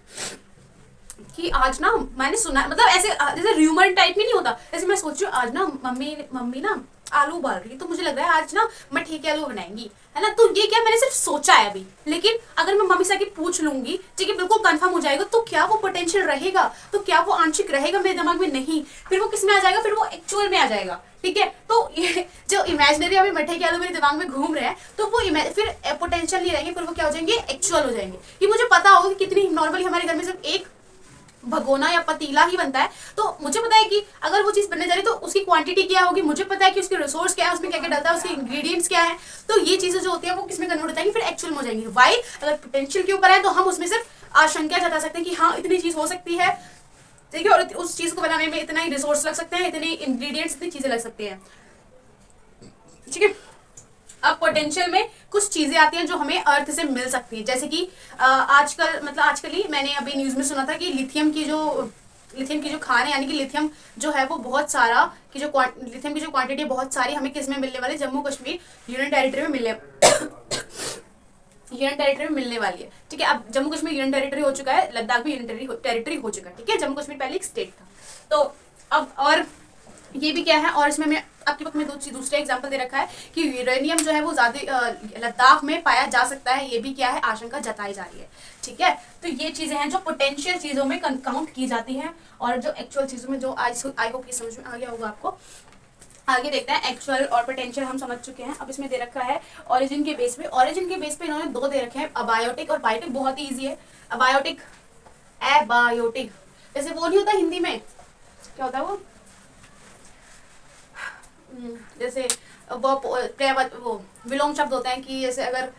ना मैंने सुना, मतलब ऐसे जैसे र्यूमर टाइप में नहीं होता, जैसे मैं सोच रही हूँ आज ना मम्मी ना आलू उबाल रही है, तो मुझे लग रहा है आज ना मट्ठी के आलू बनाएंगी, है ना। तो ये क्या मैंने सिर्फ सोचा है अभी, लेकिन अगर मैं मम्मी से आके पूछ लूंगी, ठीक है, बिल्कुल कंफर्म हो जाएगा, तो क्या वो पोटेंशियल रहेगा, तो क्या वो आंशिक रहेगा मेरे दिमाग में? नहीं, फिर वो किस में आ जाएगा, फिर वो एक्चुअल में आ जाएगा, ठीक है। तो ये जो इमेजिनरी अभी मट्ठे के आलू मेरे दिमाग में घूम रहे हैं, तो वो फिर पोटेंशियल नहीं रहेंगे, फिर वो क्या हो जाएंगे, एक्चुअल हो जाएंगे। ये मुझे पता होगा कि कितनी नॉर्मली हमारे घर में सिर्फ एक भगोना या पतीला ही बनता है, तो मुझे पता है कि अगर वो चीज बनने जा रही है तो उसकी क्वांटिटी क्या होगी, मुझे पता है कि उसके रिसोर्स क्या है, उसमें क्या क्या डलता है, उसके इंग्रेडिएंट्स क्या है। तो ये चीजें जो होती है वो किसमें कन्वर्ट हो जाएंगी, फिर एक्चुअल में हो जाएंगी। वाई अगर पोटेंशियल के ऊपर है तो हम उसमें सिर्फ आशंका जता सकते हैं कि हाँ इतनी चीज हो सकती है, ठीक है, और उस चीज को बनाने में इतना ही रिसोर्स लग सकते हैं, इतने इंग्रेडिएंट्स, इतनी चीजें लग सकती हैं, ठीक है। अब पोटेंशियल में कुछ चीजें आती हैं जो हमें अर्थ से मिल सकती है, जैसे कि आजकल ही मैंने अभी न्यूज में सुना था कि लिथियम की जो खान है, यानी कि लिथियम जो है वो बहुत सारा कि जो लिथियम की जो क्वांटिटी बहुत सारी हमें किस में मिलने वाली, जम्मू कश्मीर यूनियन टेरिटरी में मिलने वाली है, ठीक है। अब जम्मू कश्मीर यूनियन टेरिटरी हो चुका है, लद्दाख भी यूनियन टेरिटरी हो चुका है, ठीक है। जम्मू कश्मीर पहले एक स्टेट था, तो अब और ये भी क्या है, और इसमें मैं आपके पास में दूसरा एग्जांपल दे रखा है कि यूरेनियम जो है वो ज्यादा लद्दाख में पाया जा सकता है, ये भी क्या है, आशंका जताई जा रही है, ठीक है। तो ये चीजें हैं जो पोटेंशियल चीजों में काउंट की जाती हैं, और जो एक्चुअल चीजों में, जो आई होप ये समझ में आ गया होगा आपको। आगे देखते हैं, एक्चुअल और पोटेंशियल हम समझ चुके हैं। अब इसमें दे रखा है ओरिजिन के बेस पे इन्होंने दो दे रखे हैं, अबायोटिक और बायोटिक। बहुत ही ईजी है, अबायोटिक, एबायोटिक, जैसे वो नहीं होता हिंदी में, क्या होता है वो, जैसे वो विलोम शब्द होते हैं कि जैसे अगर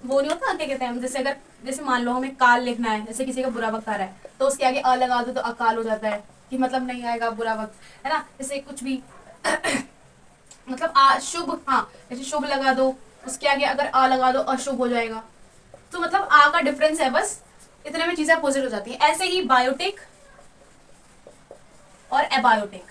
वो नहीं होता, क्या कहते हैं हम, जैसे मान लो हमें काल लिखना है, जैसे किसी का बुरा वक्त आ रहा है तो उसके आगे अ लगा दो तो अकाल हो जाता है, कि मतलब नहीं आएगा बुरा वक्त, है ना। जैसे कुछ भी मतलब शुभ, हाँ, जैसे शुभ लगा दो, उसके आगे अगर अ लगा दो अशुभ हो जाएगा। तो मतलब आ का डिफरेंस है, बस इतने में चीजें अपोजिट हो जाती है। ऐसे ही बायोटिक और एबायोटिक,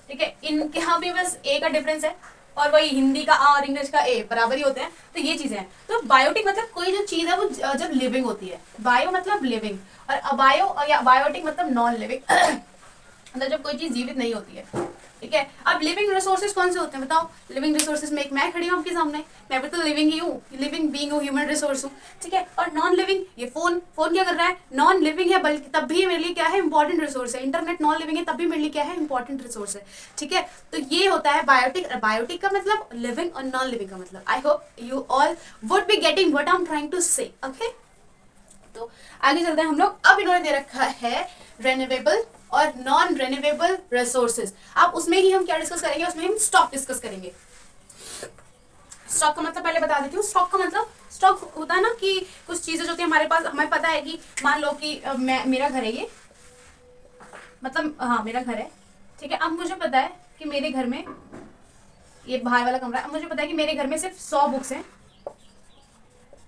ठीक है, इनके यहाँ भी बस ए का डिफरेंस है, और वही हिंदी का आ और इंग्लिश का ए बराबर ही होते हैं। तो ये चीजें हैं। तो बायोटिक मतलब कोई जो चीज है वो जब लिविंग होती है, बायो मतलब लिविंग, और अबायो या बायोटिक मतलब नॉन लिविंग मतलब जब कोई चीज जीवित नहीं होती है, ठीक है। अब लिविंग रिसोर्सेज कौन से होते हैं बताओ? लिविंग रिसोर्सेज में एक मैं खड़ी हूँ आपके सामने, मैं भी तो लिविंग ही हूँ, लिविंग बीइंग हूँ, ह्यूमन रिसोर्स हूँ, ठीक है। और नॉन लिविंग, ये फोन क्या कर रहा है, नॉन लिविंग है, बल्कि तब भी मेरे लिए क्या है, इंपॉर्टेंट रिसोर्स है। इंटरनेट नॉन लिविंग है, तब भी मेरे लिए क्या है, इंपॉर्टेंट रिसोर्स है, ठीक है। तो ये होता है बायोटिक। बायोटिक का मतलब लिविंग और नॉन लिविंग का मतलब। I hope you all would be getting what I am trying to say, okay. तो आगे चलते हैं हम लोग। अब इन्होंने दे रखा है रेन्यूएबल और नॉन रेन्यूएबल रिसोर्सेज। अब उसमें ही हम क्या डिस्कस करेंगे, उसमें हम स्टॉक डिस्कस करेंगे। स्टॉक का मतलब पहले बता देती हूँ। स्टॉक का मतलब, स्टॉक होता है ना कि कुछ चीजें जो होती है हमारे पास, हमें पता है कि मान लो कि मेरा घर है ये, मतलब हाँ मेरा घर है, ठीक है। अब मुझे पता है कि मेरे घर में, ये बाहर वाला कमरा है, अब मुझे पता है कि मेरे घर में सिर्फ 100 बुक्स हैं,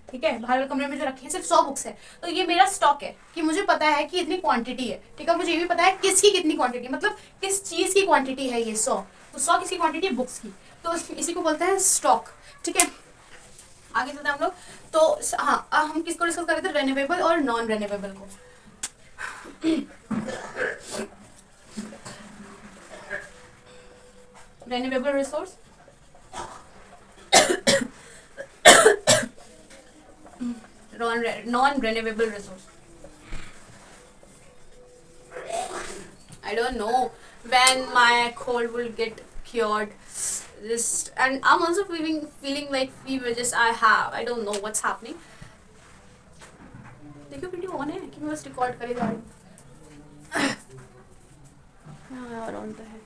ठीक है। बाहर वाले कमरे में जो रखे हैं सिर्फ 100 बुक्स है, तो ये मेरा स्टॉक है कि मुझे पता है कि इतनी क्वांटिटी है, ठीक है। मुझे ये भी पता है किसकी कितनी क्वांटिटी, मतलब किस चीज की क्वांटिटी है ये 100, तो 100 किसकी क्वांटिटी है, बुक्स की, तो इसी को बोलते हैं स्टॉक, ठीक है। आगे चलते हैं हम लोग। तो हाँ, हम किसको डिस्कस कर रहे थे, रेन्यूएबल और नॉन रेन्यूएबल को। Renewable resource, non-renewable resource. I don't know when my cold will get cured. And I'm also feeling like fever. I don't know what's happening. देखो वीडियो ऑन है कि मैं बस रिकॉर्ड करे जा रही हूँ। हाँ यार ऑन तो है।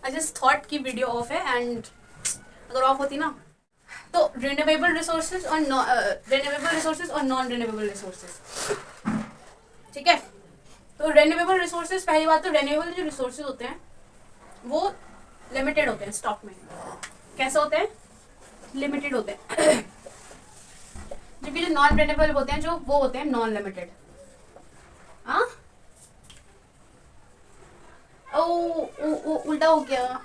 I just thought कि वीडियो ऑफ है, एंड अगर ऑफ होती ना तो रिन्यूएबल रिसोर्सेज और नॉन रिन्यूएबल रिसोर्सेज, ठीक है। तो रिन्यूएबल रिसोर्सेज, पहली बात तो रिन्यूएबल जो रिसोर्सेज होते हैं वो लिमिटेड होते हैं स्टॉक में। कैसे होते हैं, लिमिटेड होते हैं। जबकि जो नॉन रिन्यूएबल होते हैं जो वो होते हैं नॉन लिमिटेड। हाँ उल्टा हो गया,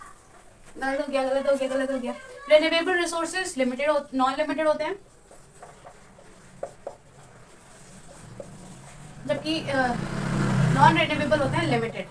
गलत हो गया। Renewable resources limited, non limited होते हैं, जबकि नॉन रिन्यूएबल होते हैं लिमिटेड।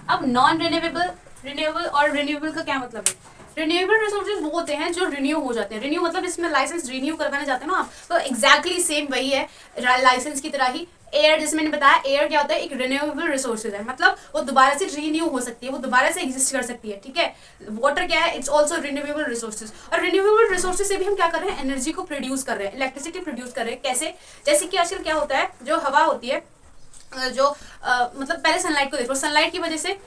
अब नॉन रिन्यूएबल रिन्यूएबल और रिन्यूएबल का क्या मतलब है? रिन्यूएबल रिसोर्सेज वो होते हैं जो रिन्यू हो जाते हैं। रिन्यू मतलब इसमें लाइसेंस रिन्यू करवाने जाते हैं ना आप, तो एग्जैक्टली सेम वही है लाइसेंस की तरह ही। एयर, जैसे मैंने बताया, एयर क्या होता है, एक रिन्यूएबल रिसोर्सेज है, मतलब वो दोबारा से रिन्यू हो सकती है, वो दोबारा से एग्जिस्ट कर सकती है, ठीक है। वाटर क्या है, इट्स ऑल्सो रिन्यूएबल रिसोर्सेज। और रिन्यूएबल रिसोर्सेज से भी हम क्या कर रहे हैं, एनर्जी को प्रोड्यूस कर रहे हैं, इलेक्ट्रिसिटी प्रोड्यूस कर रहे हैं। कैसे? जैसे कि आजकल क्या होता है, जो हवा होती है, जो मतलब पहले सनलाइट को देखो, सनलाइट की वजह से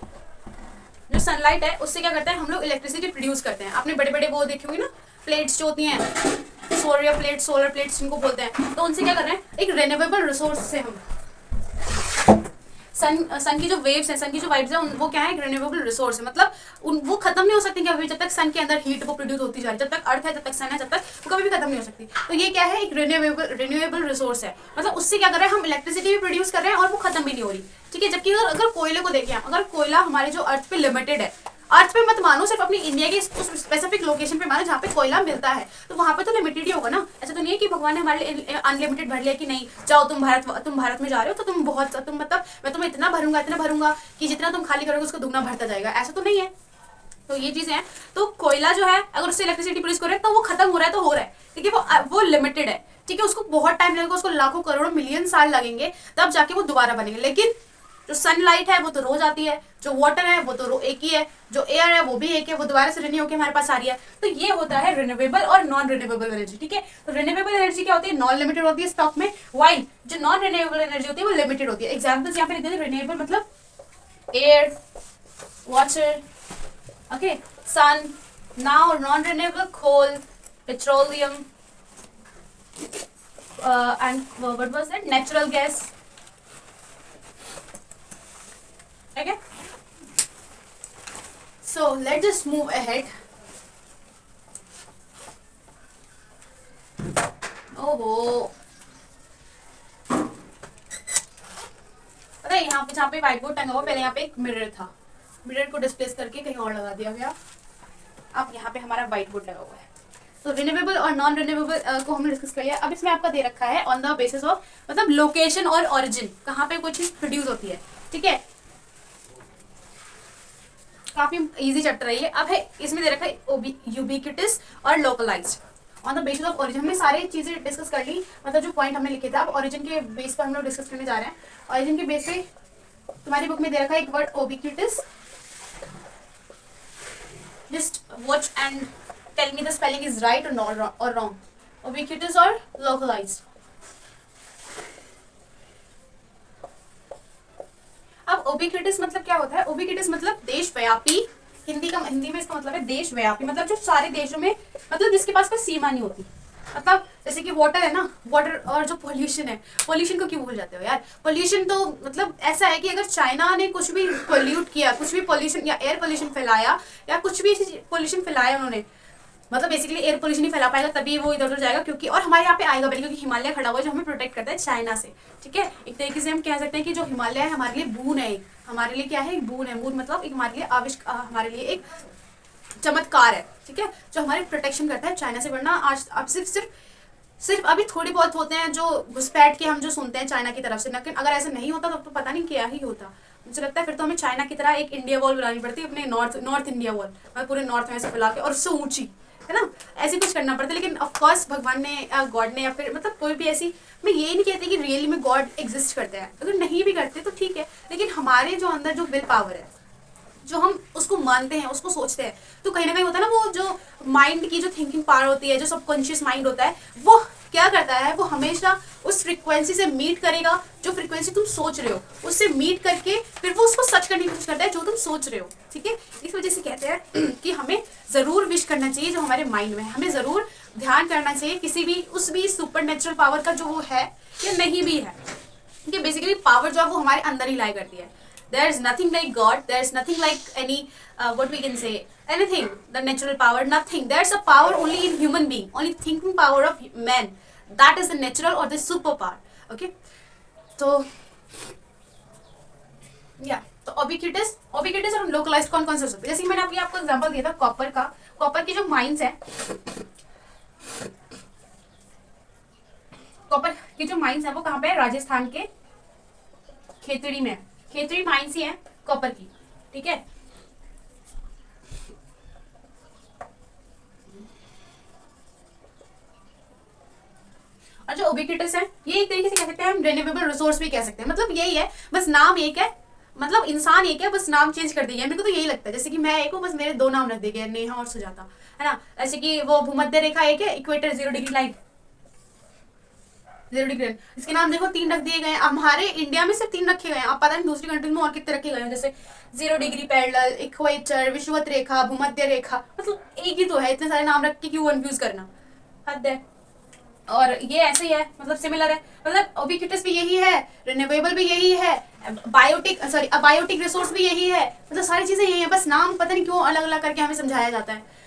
जो सनलाइट है उससे क्या करता है, हम लोग इलेक्ट्रिसिटी प्रोड्यूस करते हैं। आपने बड़े बड़े वो देखे होंगे ना, प्लेट्स जो होती हैं, सोलर प्लेट्स जिनको बोलते हैं, तो उनसे क्या कर रहे हैं, एक रिन्यूएबल रिसोर्स से हम सन की जो वेव्स हैं, सन की जो वाइब्स हैं, वो क्या है, एक रिन्यूएबल रिसोर्स है। मतलब वो खत्म नहीं हो सकती कभी भी, जब तक सन के अंदर हीट वो प्रोड्यूस होती जा रही है, जब तक अर्थ है, जब तक सन है, जब तक वो कभी भी खत्म नहीं हो सकती। तो ये क्या है, एक रिन्यूएबल रिसोर्स है। मतलब उससे क्या कर रहे हैं, हम इलेक्ट्रिसिटी भी प्रोड्यूस कर रहे हैं और वो खत्म भी नहीं हो रही, ठीक है। जबकि अगर कोयले को देखें, अगर कोयला हमारे जो अर्थ पे लिमिटेड है, अर्थ पे मत मानो, सिर्फ अपनी इंडिया के स्पेसिफिक लोकेशन पे मानो जहाँ पे कोयला मिलता है, तो वहाँ पे तो लिमिटेड ही होगा ना। ऐसा तो नहीं है कि भगवान ने हमारे लिए अनलिमिटेड भर लिया कि नहीं जाओ तुम भारत में जा रहे हो तो तुम मतलब मैं तुम्हें इतना भरूंगा कि जितना तुम खाली करोगे उसको दुगना भरता जाएगा, ऐसा तो नहीं है। तो ये चीजें हैं। तो कोयला जो है, अगर उससे इलेक्ट्रिसिटी प्रोड्यूस कर रहे हैं तो वो खत्म हो रहा है तो हो रहा है, ठीक है। वो लिमिटेड है, ठीक है। उसको बहुत टाइम लगेगा, उसको लाखों करोड़ों मिलियन साल लगेंगे, तब जाके वो दोबारा बनेंगे। लेकिन जो सनलाइट है वो तो रोज आती है, जो वाटर है वो तो एक ही है, जो एयर है वो भी एक है, वो दोबारा से रिन्यू होकर हमारे पास आ रही है। तो ये होता है रिन्यूएबल और नॉन रिन्यूएबल एनर्जी, ठीक है। तो रिन्यूएबल एनर्जी क्या होती है, नॉन लिमिटेड होती है स्टॉक में, वाइल जो नॉन रिन्यूएबल एनर्जी होती है वो लिमिटेड होती है। एग्जाम्पल्स यहाँ पे लिख देते हैं। रिन्यूएबल मतलब air, water, okay, sun. Now non renewable coal, petroleum, and what was that, natural gas, okay. So let's just move ahead. ओहो, पता है यहाँ पे जहाँ पे व्हाइट बोर्ड टंगा हुआ, पहले यहाँ पे एक मिरर था, मिरर को डिस्प्लेस करके कहीं और लगा दिया गया, अब यहाँ पे हमारा व्हाइट बोर्ड लगा हुआ है। तो रिन्यूएबल और नॉन रिन्यूएबल को हमने डिस्कस कर लिया। अब इसमें आपका दे रखा है ऑन द बेसिस ऑफ, मतलब लोकेशन और ओरिजिन, कहाँ पे कोई चीज प्रोड्यूस होती है, ठीक है। काफी इजी चैप्टर है ये। अब है इसमें दे रखा है यूबिक्विटस और localised on the basis of origin. हमने सारी चीजें डिस्कस कर ली, मतलब जो पॉइंट हमने लिखे थे। अब ओरिजिन के बेस पर हम लोग डिस्कस करने जा रहे हैं। ओरिजिन के बेस पे तुम्हारी बुक में दे रखा है एक word ubiquitous, just watch and tell me the spelling is right or not or wrong. Ubiquitous or localized. अब ubiquitous मतलब क्या होता है? ubiquitous मतलब देशव्यापी, हिंदी में इसका मतलब है देशव्यापी, मतलब जो सारे देशों में, मतलब जिसके पास कोई सीमा नहीं होती। मतलब जैसे कि वाटर है ना, वाटर और जो पोल्यूशन है, पोल्यूशन को क्यों भूल जाते हो यार। पोल्यूशन तो मतलब ऐसा है कि अगर चाइना ने कुछ भी पोल्यूट किया, कुछ भी पोल्यूशन या एयर पोल्यूशन फैलाया या कुछ भी पोल्यूशन फैलाया उन्होंने, मतलब बेसिकली एयर पोल्यूशन ही फैला पाएगा, तभी वो इधर उधर जाएगा, क्योंकि और हमारे यहाँ पे आएगा पहले, क्योंकि हिमालय खड़ा हुआ है जो हमें प्रोटेक्ट करता है चाइना से, ठीक है। एक तरीके से हम कह सकते हैं कि जो हिमालय है हमारे लिए बून है, हमारे लिए क्या है, एक बून है। बून मतलब एक हमारे लिए हमारे लिए एक चमत्कार है, ठीक है, जो हमारी प्रोटेक्शन करता है चाइना से। वरना आज अब सिर्फ अभी थोड़ी बहुत होते हैं जो घुसपैठ के हम जो सुनते हैं चाइना की तरफ से, लेकिन अगर ऐसा नहीं होता तब तो पता नहीं क्या ही होता। मुझे लगता है फिर तो हमें चाइना की तरह एक इंडिया वॉल बनानी पड़ती है, अपने नॉर्थ इंडिया वॉल, मतलब पूरे नॉर्थ में ऐसे फैला के और उससे ऊंची, है ना, ऐसे कुछ करना पड़ता है। लेकिन ऑफकोर्स भगवान ने, गॉड ने, या फिर मतलब कोई भी ऐसी, मैं ये नहीं कहती कि रियली में गॉड एग्जिस्ट करते हैं, अगर नहीं भी करते तो ठीक है, लेकिन हमारे जो अंदर जो विल पावर है, जो हम उसको मानते हैं, उसको सोचते हैं, तो कहीं ना कहीं होता है ना, वो जो माइंड की जो थिंकिंग पावर होती है, जो सबकॉन्शियस माइंड होता है, वो क्या करता है, वो हमेशा उस फ्रीक्वेंसी से मीट करेगा, जो फ्रीक्वेंसी तुम सोच रहे हो उससे मीट करके फिर वो उसको सच करने की कोशिश करता है जो तुम सोच रहे हो, ठीक है। इस वजह से कहते हैं कि हमें जरूर विश करना चाहिए जो हमारे माइंड में है, हमें जरूर ध्यान करना चाहिए किसी भी उस भी सुपर नेचुरल पावर का जो वो है या नहीं भी है, ठीक है। बेसिकली पावर जो है वो हमारे अंदर ही लाई करती है। There is nothing like God. There is nothing like any what we can say, anything, the natural power, nothing. There's a power only in human being, only thinking power of man. That is the natural or the super power. Okay. तो तो ubiquitous और localized कौन कौन से हो सकते हैं? जैसे मैंने आपको एग्जांपल दिया था कॉपर का। कॉपर की जो माइंस है, कॉपर की जो माइंस है वो कहाँ पे है? राजस्थान के खेतड़ी में। खेतड़ी माइंस ही है कॉपर की, ठीक है। और जो उबिक्विटस है ये एक तरीके से कह सकते हैं हम रिन्यूएबल रिसोर्स भी कह सकते हैं। मतलब यही है, बस नाम एक है, मतलब इंसान एक है, बस नाम चेंज कर दिया है। मेरे को तो यही लगता है, जैसे कि मैं एक हूँ, बस मेरे 2 नाम रख दिए गए, नेहा और सुजाता, है ना। ऐसे कि वो भूमध्य रेखा एक है, इक्वेटर 0 डिग्री लाइन 0 डिग्री, इसके नाम देखो 3 रख दिए गए हैं। हमारे इंडिया में सिर्फ 3 रखे गए हैं, अब पता नहीं दूसरी कंट्री में और कितने रखे गए हैं, जैसे 0 डिग्री पैरेलल, इक्वेटर, विषुवत रेखा, भूमध्य रेखा, मतलब एक ही तो है, इतने सारे नाम रख के क्यों कंफ्यूज करना, हद है। और ये ऐसे ही है, मतलब सिमिलर है, मतलब उबिक्विटस भी यही है, रिन्यूएबल भी यही है, बायोटिक सॉरी अबायोटिक रिसोर्स भी यही है, मतलब सारी चीजें यही है, बस नाम पता नहीं क्यों अलग अलग करके हमें समझाया जाता है।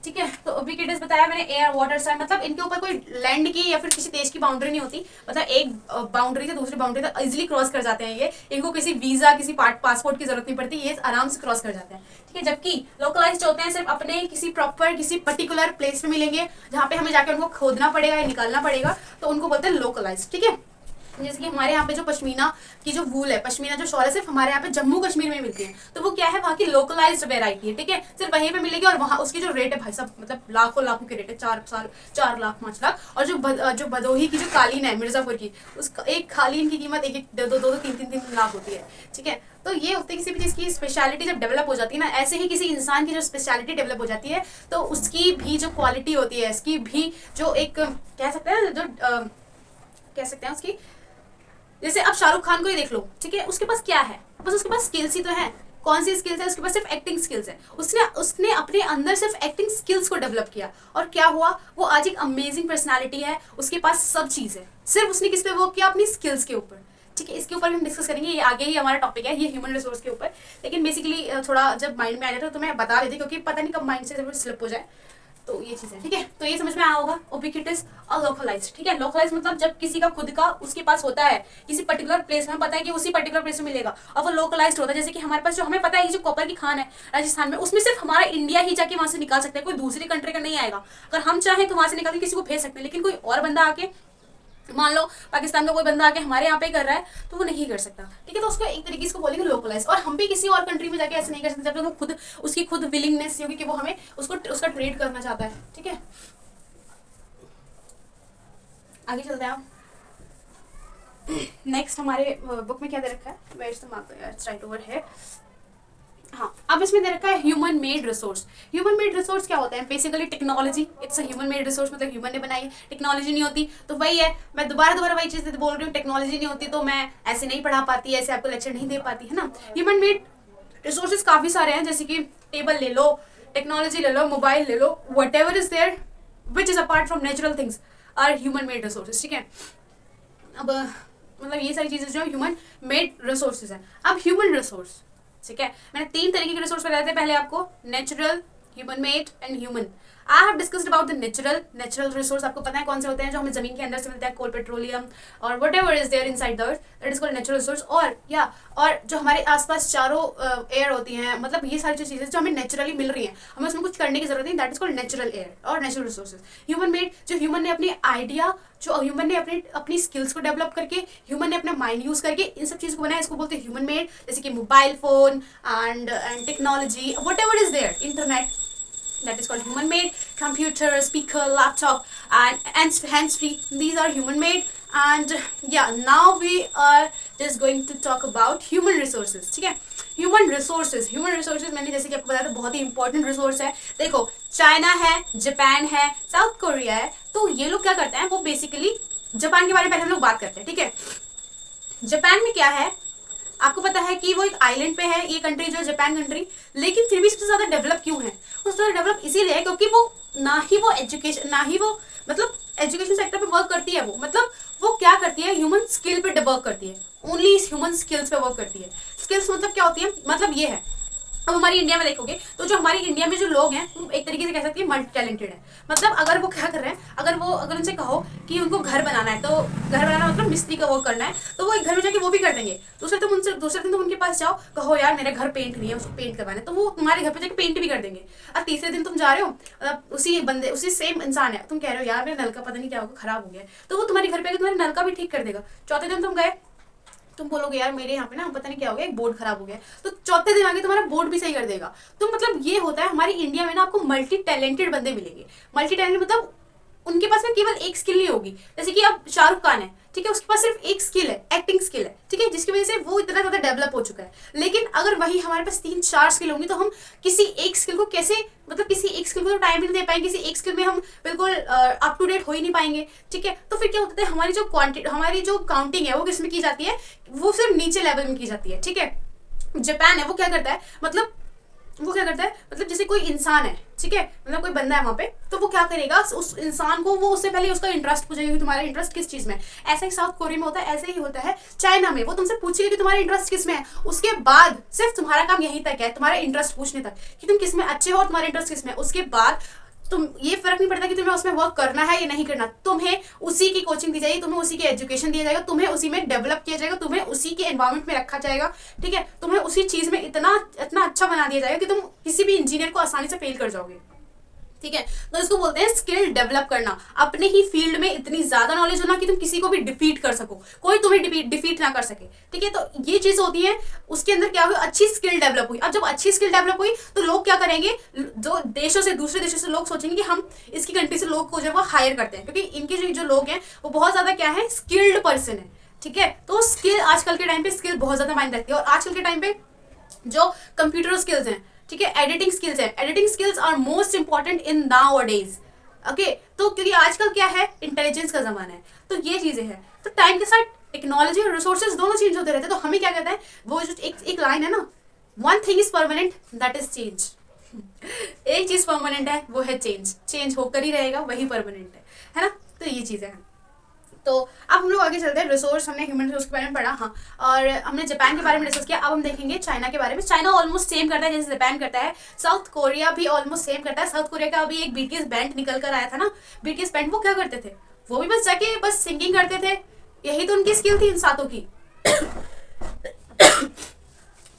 ठीक है, तो उबिक्विटस बताया मैंने, एयर वाटर सॉइल, मतलब इनके ऊपर कोई लैंड की या फिर किसी देश की बाउंड्री नहीं होती, मतलब एक बाउंड्री से दूसरी बाउंड्री तक इजिली क्रॉस कर जाते हैं ये, इनको किसी वीजा किसी पासपोर्ट की जरूरत नहीं पड़ती, ये आराम से क्रॉस कर जाते हैं। ठीक है, जबकि लोकलाइज्ड होते हैं सिर्फ अपने किसी प्रॉपर किसी पर्टिकुलर प्लेस में मिलेंगे, जहाँ पे हमें जाकर उनको खोदना पड़ेगा या निकालना पड़ेगा, तो उनको बोलते हैं लोकलाइज्ड। ठीक है, जैसे कि हमारे यहाँ पे जो पश्मीना की जो वूल है, पश्मीना जो शॉल है, सिर्फ हमारे यहाँ पे जम्मू कश्मीर में मिलती है, तो वो क्या है, वहाँ की लोकलाइज्ड वेराइटी है। ठीक है, सिर्फ वहीं पे मिलेगी, और वहाँ उसकी जो रेट है भाई साहब, मतलब लाखों लाखों की रेट है, 4 लाख 5 लाख। और जो भदोही की जो कालीन है मिर्जापुर की, उस एक कालीन की कीमत 1-2 लाख होती है। ठीक है, तो ये होती है किसी भी चीज़ की स्पेशलिटी जब डेवलप हो जाती है ना, ऐसे ही किसी इंसान की जो स्पेशलिटी डेवलप हो जाती है, तो उसकी भी जो क्वालिटी होती है, इसकी भी जो एक कह सकते हैं जो कह सकते हैं उसकी, जैसे अब शाहरुख खान को ही देख लो। ठीक है, उसके पास क्या है, बस उसके पास स्किल्स ही तो है। कौन सी स्किल्स है उसके पास, सिर्फ एक्टिंग स्किल्स है। उसने अपने अंदर सिर्फ एक्टिंग स्किल्स को डेवलप किया, और क्या हुआ, वो आज एक अमेजिंग पर्सनालिटी है, उसके पास सब चीज़ है, सिर्फ उसने किस पे वर्क किया, अपनी स्किल्स के ऊपर। ठीक है, इसके ऊपर भी हम डिस्कस करेंगे, ये आगे ही हमारा टॉपिक है, ये ह्यूमन रिसोर्स के ऊपर। लेकिन बेसिकली थोड़ा जब माइंड में आ जाता है तो मैं बता देती, क्योंकि पता नहीं कब माइंड से स्लिप हो जाए, तो ये चीज़ है। ठीक है, तो ये समझ में आया होगा उबिक्विटस और लोकलाइज्ड। ठीक है, लोकलाइज्ड मतलब जब किसी का खुद का उसके पास होता है, किसी पर्टिकुलर प्लेस में पता है कि उसी पर्टिकुलर प्लेस में मिलेगा, और वो लोकलाइज्ड होता है। जैसे कि हमारे पास जो हमें पता है कि जो कॉपर की खान है राजस्थान में, उसमें सिर्फ हमारा इंडिया ही जाके वहां से निकाल सकता है, कोई दूसरी कंट्री का नहीं आएगा। अगर हम चाहें तो वहां से निकाल के किसी को भेज सकते हैं, लेकिन कोई और बंदा आके, मान लो पाकिस्तान का कोई बंदा आके हमारे यहाँ पे कर रहा है, तो वो नहीं कर सकता। ठीक है, तो उसको एक तरीके से बोलेंगे लोकलाइज। और हम भी किसी और कंट्री में जाके ऐसे नहीं कर सकते जब तक वो खुद उसकी खुद विलिंगनेस होगी कि वो हमें उसका ट्रेड करना चाहता है। ठीक है, आगे चलते हैं। नेक्स्ट हमारे बुक में क्या दे रखा है, where the mark, it's right over here. हाँ, अब इसमें दे रखा है human made resource. Human made resource क्या होता है, basically technology. It's a human made resource, मतलब ह्यूमन ने बनाई है, टेक्नोलॉजी नहीं होती तो वही है, मैं दोबारा वही चीज़ बोल रही हूँ, टेक्नोलॉजी नहीं होती तो मैं ऐसे नहीं पढ़ा पाती, ऐसे आपको लेक्चर नहीं दे पाती, है ना। ह्यूमन मेड रिसोर्सेज काफ़ी सारे हैं, जैसे कि टेबल ले लो, टेक्नोलॉजी ले लो, मोबाइल ले लो, whatever is there which is apart from natural things are human made resources. ठीक है, अब मतलब ये सारी चीज़ें जो ह्यूमन मेड रिसोर्सेज हैं। अब ह्यूमन रिसोर्स, ठीक है, मैंने 3 तरीके के रिसोर्स बताए थे पहले आपको, natural, human made and human. I have discussed about the natural resource. आपको पता है कौन से होते हैं, जो हमें जमीन के अंदर से मिलता है, कोल, पेट्रोलियम और whatever is there inside the earth, that is called natural resource. और जो हमारे आसपास चारों एयर होती हैं, मतलब ये सारी जो चीज़ें जो हमें नेचुरली मिल रही हैं, हमें उसमें कुछ करने की जरूरत नहीं, that is called natural air और नेचुरल रिसोर्सेज। ह्यूमन मेड, जो ह्यूमन ने अपनी आइडिया, जो ह्यूमन ने अपनी स्किल्स को डेवलप करके, ह्यूमन ने अपना माइंड यूज करके इन सब चीज़ को बनाया, इसको बोलते हैं ह्यूमन मेड। जैसे कि mobile phone and technology, whatever is there, internet, that is called human made. Computer, speaker, laptop and hands free, these are human made. And yeah, now we are just going to talk about human resources. ठीक है, human resources मैंने जैसे कि आपको बताया था बहुत ही important resource है। देखो, चाइना है, जापान है, साउथ कोरिया है, तो ये लोग क्या करते हैं, वो बेसिकली, जापान के बारे में पहले हम लोग बात करते हैं। ठीक है, जापान में क्या है, आपको पता है कि वो एक आइलैंड पे है, ये कंट्री जो है जापान कंट्री, लेकिन फिर भी सबसे ज़्यादा डेवलप क्यों है, वो सबसे ज़्यादा डेवलप इसीलिए है क्योंकि वो ना ही वो मतलब एजुकेशन सेक्टर पे वर्क करती है, वो मतलब वो क्या करती है, ह्यूमन स्किल पे वर्क करती है, ओनली ह्यूमन स्किल्स पे वर्क करती है। स्किल्स मतलब क्या होती है, मतलब ये है, अब हमारी इंडिया में देखोगे तो जो हमारी इंडिया में जो लोग हैं वो एक तरीके से कह सकते हैं मल्टी टैलेंटेड है। मतलब अगर वो क्या कर रहे हैं, अगर उनसे कहो कि उनको घर बनाना है, तो घर बनाना मतलब मिस्त्री का वर्क करना है, तो वो एक घर में जाके वो भी कर देंगे। दूसरे दिन तुम उनके पास जाओ, कहो यार मेरा घर पेंट नहीं है, उसको पेंट करवाना है, तो वो तुम्हारे घर पे जाके पेंट भी कर देंगे। अब तीसरे दिन तुम जा रहे हो, उसी सेम इंसान है, तुम कह रहे हो यार मेरा नलका पता नहीं क्या होगा, खराब हो गया है, तो वो तुम्हारे घर पे आके तुम्हारे नलका भी ठीक कर देगा। चौथे दिन तुम गए, तुम बोलोगे यार मेरे यहाँ पे ना पता नहीं क्या हो गया, एक बोर्ड खराब हो गया, तो चौथे दिन आगे तुम्हारा बोर्ड भी सही कर देगा। तो मतलब ये होता है हमारी इंडिया में ना, आपको मल्टी टैलेंटेड बंदे मिलेंगे। मल्टी टैलेंटेड मतलब उनके पास में केवल एक स्किल नहीं होगी। जैसे कि अब शाहरुख खान है, ठीक है, उसके पास सिर्फ एक स्किल है, एक्टिंग स्किल है, ठीक है, जिसकी वजह से वो इतना ज्यादा डेवलप हो चुका है। लेकिन अगर वही हमारे पास 3-4 स्किल होंगी तो हम किसी एक स्किल को कैसे, मतलब किसी एक स्किल को तो टाइम ही नहीं दे पाएंगे, किसी एक स्किल में हम बिल्कुल अप टू डेट हो ही नहीं पाएंगे, ठीक है। तो फिर क्या होता है, हमारी जो काउंटिंग है वो किसमें की जाती है, वो सिर्फ नीचे लेवल में की जाती है, ठीक है। जापान है, वो क्या करता है, मतलब जैसे कोई इंसान है, ठीक है, मतलब कोई बंदा है वहां पे, तो वो क्या करेगा, उस इंसान को वो उससे पहले उसका इंटरेस्ट पूछेगा कि तुम्हारा इंटरेस्ट किस चीज में है। ऐसा ही साउथ कोरिया में होता है, ऐसे ही होता है चाइना में, वो तुमसे पूछेगा कि तुम्हारा इंटरेस्ट किस में है, उसके बाद सिर्फ तुम्हारा काम यहीं तक है, तुम्हारा इंटरेस्ट पूछने तक कि तुम किस में अच्छे हो और तुम्हारा इंटरेस्ट किस में है। उसके बाद तुम, ये फर्क नहीं पड़ता कि तुम्हें उसमें वर्क करना है या नहीं करना, तुम्हें उसी की कोचिंग दी जाएगी, तुम्हें उसी की एजुकेशन दिया जाएगा, तुम्हें उसी में डेवलप किया जाएगा, तुम्हें उसी के एनवायरमेंट में रखा जाएगा, ठीक है, तुम्हें उसी चीज में इतना इतना अच्छा बना दिया जाएगा कि तुम किसी भी इंजीनियर को आसानी से फेल कर जाओगे, ठीक है। तो इसको बोलते हैं स्किल डेवलप करना, अपने ही फील्ड में इतनी ज्यादा नॉलेज होना कि तुम किसी को भी डिफीट कर सको, कोई तुम्हें डिफीट ना कर सके, ठीक है। तो ये चीज होती है, उसके अंदर क्या हुई, अच्छी स्किल डेवलप हुई। अब जब अच्छी स्किल डेवलप हुई तो लोग क्या करेंगे, जो देशों से, दूसरे देशों से लोग सोचेंगे कि हम इसकी कंट्री से लोग को जो है वो हायर करते हैं, क्योंकि इनके जो लोग हैं वो बहुत ज्यादा क्या है, स्किल्ड पर्सन है, ठीक है। तो स्किल आजकल के टाइम पे स्किल बहुत ज्यादा मायने रखती है। और आजकल के टाइम पे जो कंप्यूटर स्किल्स हैं, ठीक है, एडिटिंग स्किल्स है, editing skills are most important in nowadays, okay. तो क्योंकि आजकल क्या है, इंटेलिजेंस का जमाना है, तो ये चीजें हैं। तो टाइम के साथ टेक्नोलॉजी और रिसोर्सेज दोनों चेंज होते रहते हैं। तो हमें क्या कहता है, वो जो एक लाइन है ना, one thing is permanent that is change. एक चीज परमानेंट है, वो है चेंज, चेंज होकर ही रहेगा, वही परमानेंट है ना। तो ये चीजें हैं। तो अब हम लोग आगे चलते हैं, रिसोर्स हमने ह्यूमन रिसोर्स के बारे में पढ़ा, हाँ, और हमने जापान के बारे में डिस्कस किया। अब हम देखेंगे चाइना के बारे में। चाइना ऑलमोस्ट सेम करता है जैसे जापान करता है। साउथ कोरिया भी ऑलमोस्ट सेम करता है। साउथ कोरिया का अभी एक बीटीएस बैंड निकल कर आया था ना, बीटीएस बैंड, वो क्या करते थे, वो भी बस जाके बस सिंगिंग करते थे, यही तो उनकी स्किल थी इन सातों की।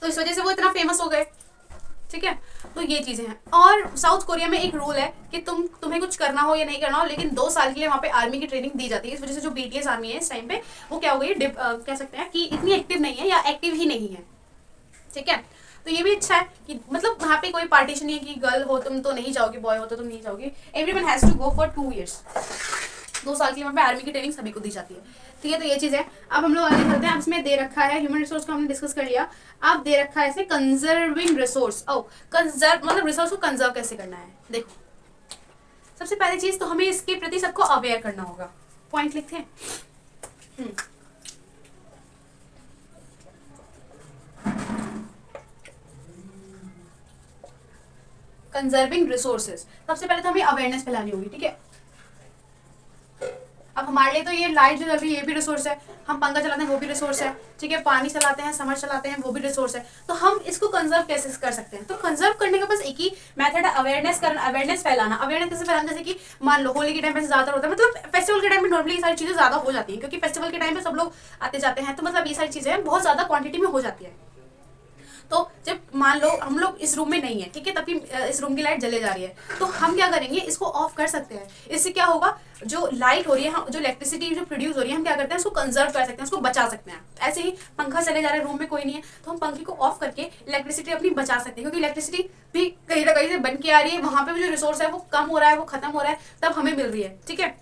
तो इस वजह से वो इतना फेमस हो गए, ठीक है। तो ये चीजें हैं। और साउथ कोरिया में एक रूल है कि तुम्हें कुछ करना हो या नहीं करना हो, लेकिन 2 साल के लिए वहाँ पे आर्मी की ट्रेनिंग दी जाती है। इस वजह से जो बीटीएस आर्मी है इस टाइम पे वो क्या हो गई, कह सकते हैं कि इतनी एक्टिव नहीं है या एक्टिव ही नहीं है, ठीक है। तो ये भी अच्छा है कि मतलब वहाँ पे कोई पार्टीशन नहीं है कि गर्ल हो तुम तो नहीं जाओगे, बॉय हो तो तुम नहीं जाओगे। Everyone has to go for 2 years, 2 साल के लिए वहाँ पे आर्मी की ट्रेनिंग सभी को दी जाती है, ठीक है। तो ये चीज़ है। अब हम लोग आगे चलते हैं। अब इसमें दे रखा है, ह्यूमन रिसोर्स को हमने डिस्कस कर लिया। अब दे रखा है इसमें कंजर्विंग रिसोर्स। ओ, कंजर्व मतलब रिसोर्स को कंजर्व कैसे करना है। देखो, सबसे पहली चीज तो हमें इसके प्रति सबको अवेयर करना होगा। पॉइंट लिखते हैं। कंजर्विंग रिसोर्सेज, सबसे पहले तो हमें अवेयरनेस फैलानी होगी, ठीक है। अब हमारे लिए तो ये लाइट जो जल रही है ये भी रिसोर्स है, हम पंखा चलाते हैं वो भी रिसोर्स है, ठीक है, पानी चलाते हैं, समर चलाते हैं वो भी रिसोर्स है। तो हम इसको कंजर्व कैसे कर सकते हैं, तो कंजर्व करने का बस एक ही मेथड है, अवेयरनेस करना, अवेयरनेस फैलाना। अवेयरनेस कैसे फैलाना, जैसे कि मान लो होली के टाइम पे ज्यादा होता है, मतलब फेस्टिवल के टाइम पे नॉर्मली ये सारी चीजें ज्यादा हो जाती है, क्योंकि फेस्टिवल के टाइम पे सब लोग आते जाते हैं, तो मतलब ये सारी चीजें बहुत ज्यादा क्वांटिटी में हो जाती है। तो जब मान लो हम लोग इस रूम में नहीं है, ठीक है, तभी इस रूम की लाइट जले जा रही है, तो हम क्या करेंगे, इसको ऑफ कर सकते हैं। इससे क्या होगा, जो लाइट हो रही है, जो इलेक्ट्रिसिटी जो प्रोड्यूस हो रही है, हम क्या करते हैं, उसको कंजर्व कर सकते हैं, उसको बचा सकते हैं। ऐसे ही पंखा चले जा रहा है, रूम में कोई नहीं है, तो हम पंखे को ऑफ करके इलेक्ट्रिसिटी अपनी बचा सकते हैं, क्योंकि इलेक्ट्रिसिटी भी कहीं ना कहीं से बन के आ रही है, वहां पे भी जो रिसोर्स है वो कम हो रहा है, वो खत्म हो रहा है, तब हमें मिल रही है, ठीक है।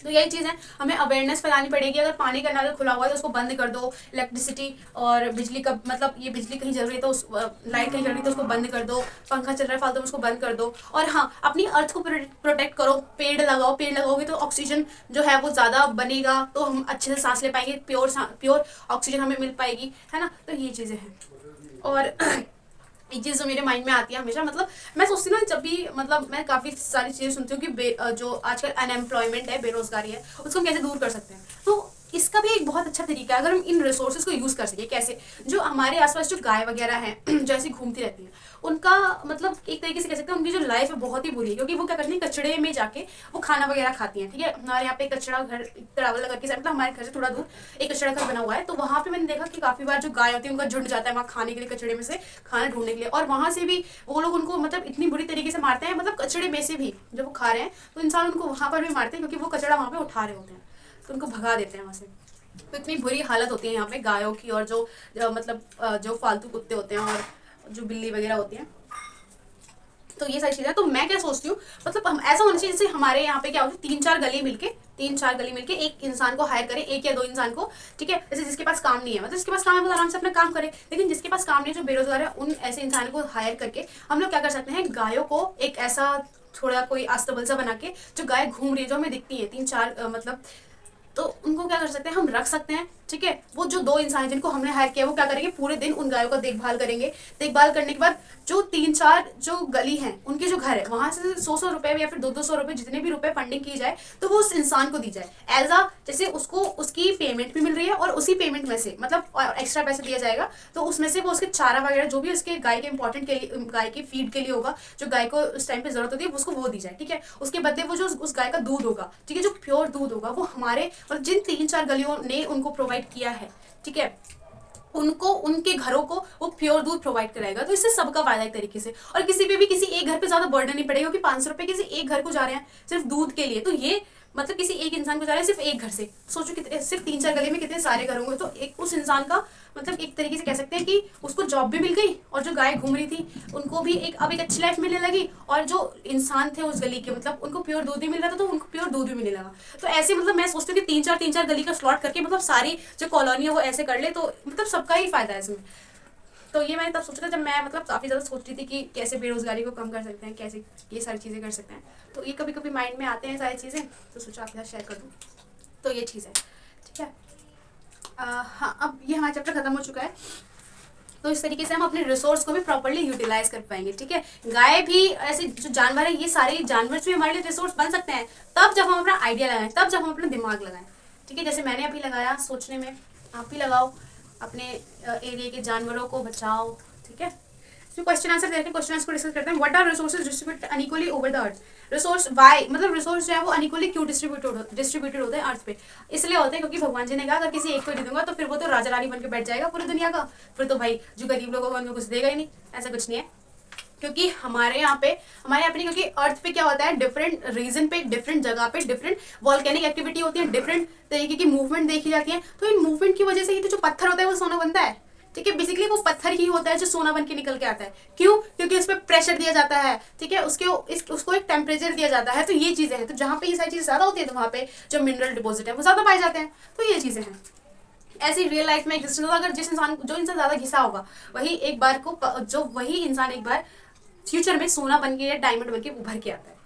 तो यही चीज़ है, हमें अवेयरनेस फैलानी पड़ेगी। अगर पानी का नल खुला हुआ है तो उसको बंद कर दो, इलेक्ट्रिसिटी और बिजली का मतलब ये बिजली कहीं जल रही है तो उस लाइट कहीं जल रही है तो उसको बंद कर दो, पंखा चल रहा है फालतू में उसको बंद कर दो। और हाँ, अपनी अर्थ को प्रोटेक्ट करो, पेड़ लगाओ, पेड़ लगाओगे तो ऑक्सीजन जो है वो ज़्यादा बनेगा, तो हम अच्छे से सांस ले पाएंगे, प्योर ऑक्सीजन हमें मिल पाएगी, है ना। तो ये चीज़ें हैं। और एक चीज़ जो मेरे माइंड में आती है हमेशा, मतलब मैं सोचती हूँ ना, जब भी मतलब मैं काफ़ी सारी चीज़ें सुनती हूँ कि जो आजकल अनएम्प्लॉयमेंट है, बेरोजगारी है, उसको हम कैसे दूर कर सकते हैं। तो इसका भी एक बहुत अच्छा तरीका है, अगर हम इन रिसोर्सेज को यूज़ कर सके। कैसे, जो हमारे आसपास जो गाय वगैरह हैं जो ऐसी घूमती रहती हैं, उनका मतलब एक तरीके से कह सकते हैं उनकी जो लाइफ है बहुत ही बुरी है, क्योंकि वो क्या करती हैं, कचड़े में जाके वो खाना वगैरह खाती हैं, ठीक है। हमारे यहाँ पे कचड़ा घर ट्रैवल करके, मतलब हमारे घर से थोड़ा दूर एक कचड़ा घर बना हुआ है, तो वहाँ पे मैंने देखा कि काफ़ी बार जो गाय होती है उनका झुंड जाता है वहाँ खाने के लिए, कचड़े में से खाना ढूंढने के लिए, और वहाँ से भी वो लोग उनको मतलब इतनी बुरी तरीके से मारते हैं, मतलब कचड़े में से भी जब वो खा रहे हैं तो इंसान उनको वहाँ पर भी मारते हैं, क्योंकि वो कचड़ा वहाँ पे उठा रहे होते हैं, तो उनको भगा देते हैं वहाँ से। तो इतनी बुरी हालत होती है यहाँ पे गायों की, और जो मतलब जो फालतू कुत्ते होते हैं और जो बिल्ली वगैरह होती हैं। तो ये सारी चीज़ें, तो मैं क्या सोचती हूँ, मतलब हम ऐसा होना चाहिए जैसे हमारे यहाँ पे क्या होता है, तीन चार गली मिलके एक इंसान को हायर करें, एक या दो इंसान को, ठीक है। जैसे जिसके पास काम नहीं है, मतलब जिसके पास काम है वो आराम से अपना काम करे, लेकिन जिसके पास काम नहीं है, जो बेरोजगार है, उन ऐसे इंसान को हायर करके हम लोग क्या कर सकते हैं, गायों को एक ऐसा थोड़ा कोई अस्तबल सा बना के, जो गाय घूम रही है, जो हमें दिखती है तीन चार मतलब, तो उनको क्या कर सकते हैं, हम रख सकते हैं, ठीक है। वो जो दो इंसान है जिनको हमने हायर किया, वो क्या करेंगे, पूरे दिन उन गायों का देखभाल करेंगे। देखभाल करने के बाद जो तीन चार जो गली हैं, उनके जो घर है, वहां से 100 रुपए या फिर 200 रुपए, जितने भी रुपए फंडिंग की जाए, तो वो उस इंसान को दी जाए एज अ, जैसे उसको उसकी पेमेंट भी मिल रही है, और उसी पेमेंट में से मतलब एक्स्ट्रा पैसा दिया जाएगा, तो उसमें से वो उसके चारा वगैरह जो भी उसके गाय के इंपॉर्टेंट के लिए, गाय की फीड के लिए होगा, जो गाय को उस टाइम पे जरूरत होती है, उसको वो दी जाए, ठीक है। उसके बदले वो जो उस गाय का दूध होगा, ठीक है, जो प्योर दूध होगा, वो हमारे मतलब जिन तीन चार गलियों ने उनको प्रोवाइड किया है, ठीक है, उनको उनके घरों को वो प्योर दूध प्रोवाइड कराएगा। तो इससे सबका फायदा एक तरीके से, और किसी पे भी किसी एक घर पे ज्यादा बर्डन नहीं पड़ेगा, क्योंकि 500 रुपए किसी एक घर को जा रहे हैं सिर्फ दूध के लिए, तो ये मतलब किसी एक इंसान को जा रहा है सिर्फ एक घर से, सोचो कितने, सिर्फ तीन चार गली में कितने सारे घर होंगे, तो एक उस इंसान का मतलब एक तरीके से कह सकते हैं कि उसको जॉब भी मिल गई, और जो गाय घूम रही थी उनको भी एक अब एक अच्छी लाइफ मिलने लगी, और जो इंसान थे उस गली के मतलब उनको प्योर दूध भी मिल रहा था, तो उनको प्योर दूध भी मिलने लगा। तो ऐसे मतलब मैं सोचती हूँ कि तीन चार गली का स्लॉट करके मतलब सारी जो कॉलोनी है वो ऐसे कर ले, तो मतलब सबका ही फायदा है इसमें। तो ये मैंने तब सोचा था जब मैं मतलब काफ़ी ज़्यादा सोच रही थी कि कैसे बेरोजगारी को कम कर सकते हैं, कैसे ये सारी चीज़ें कर सकते हैं, तो ये कभी कभी माइंड में आते हैं सारी चीज़ें, तो सोचा आपके साथ शेयर कर दूँ। तो ये चीज़ है, ठीक है। हाँ, अब ये हमारा चैप्टर खत्म हो चुका है, तो इस तरीके से हम अपने रिसोर्स को भी प्रॉपर्ली यूटिलाइज कर पाएंगे, ठीक है। गाय भी ऐसे जो जानवर है, ये सारे जानवर भी हमारे लिए रिसोर्स बन सकते हैं, तब जब हम अपना आइडिया लगाएं, तब जब हम अपना दिमाग लगाएं, ठीक है। जैसे मैंने अभी लगाया सोचने में, आप भी लगाओ, अपने एरिया के जानवरों को बचाओ, ठीक है। तो क्वेश्चन आंसर देखते हैं, क्वेश्चन आंसर को डिस्कस करते हैं। What are resources distributed unequally over the earth? Resource why मतलब रिसोर्स जो है वो अनइक्वली क्यों डिस्ट्रीब्यूटेड होते हैं अर्थ पे? इसलिए होते हैं क्योंकि भगवान जी ने कहा अगर किसी एक को दे दूंगा तो फिर वो तो राजा रानी बन के बैठ जाएगा पूरी दुनिया का, फिर तो भाई जो गरीब लोगों को उनको कुछ देगा ही नहीं। ऐसा कुछ नहीं है, क्योंकि हमारे यहाँ पे क्योंकि अर्थ पे क्या होता है, डिफरेंट रीजन पे, डिफरेंट जगह पे डिफरेंट वॉल्केनिक एक्टिविटी होती है, डिफरेंट तरीके की मूवमेंट देखी जाती है। तो इन मूवमेंट की वजह से ही तो जो पत्थर होता है वो सोना बनता है, ठीक है। बेसिकली वो पत्थर ही होता है जो सोना बन के निकल के आता है। क्यों? क्योंकि उस पर प्रेशर दिया जाता है, ठीक है, उसको एक टेम्परेचर दिया जाता है। तो ये चीजें हैं, तो जहाँ पे ये सारी चीजें ज्यादा होती है तो वहाँ पे जो मिनरल डिपॉजिट है वो ज्यादा पाए जाते हैं। तो ये चीजें हैं। ऐसी रियल लाइफ में एग्जिस्टेंस होगा, अगर जो इंसान ज्यादा घिसा होगा वही इंसान एक बार फ्यूचर में सोना बन के या डायमंड बन के उभर के आता है।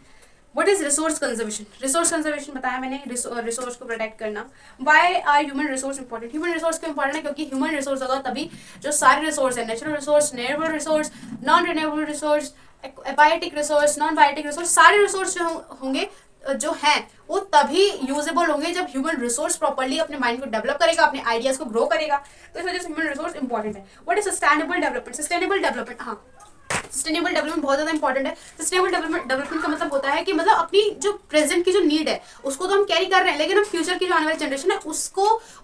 What is resource conservation? Resource conservation बताया मैंने, रिसोर्स को प्रोटेक्ट करना। Why are human resource important? Human resource क्यों इंपॉर्टेंट है? क्योंकि ह्यूमन रिसोर्स होगा तभी जो सारे रिसोर्स है, natural resource, renewable resource, non renewable resource, biotic resource, non biotic resource, सारे रिसोर्स जो होंगे जो हैं वो तभी यूजेबल होंगे जब ह्यूमन रिसोर्स प्रॉपर्ली अपने माइंड को डेवलप करेगा, अपने आइडियाज को ग्रो करेगा। तो इस वजह से ह्यूमन रिसोर्स इंपॉर्टेंट है। What is sustainable development? Sustainable development, हाँ, सस्टेनेबल डेवलपमेंट बहुत ज्यादा इंपॉर्टेंट है। सस्टेनेबल डेवलपमेंट का मतलब होता है कि मतलब अपनी जो प्रेजेंट की जो नीड है उसको तो हम कैरी कर रहे हैं, लेकिन हम फ्यूचर की जो आने वाली जनरेशन है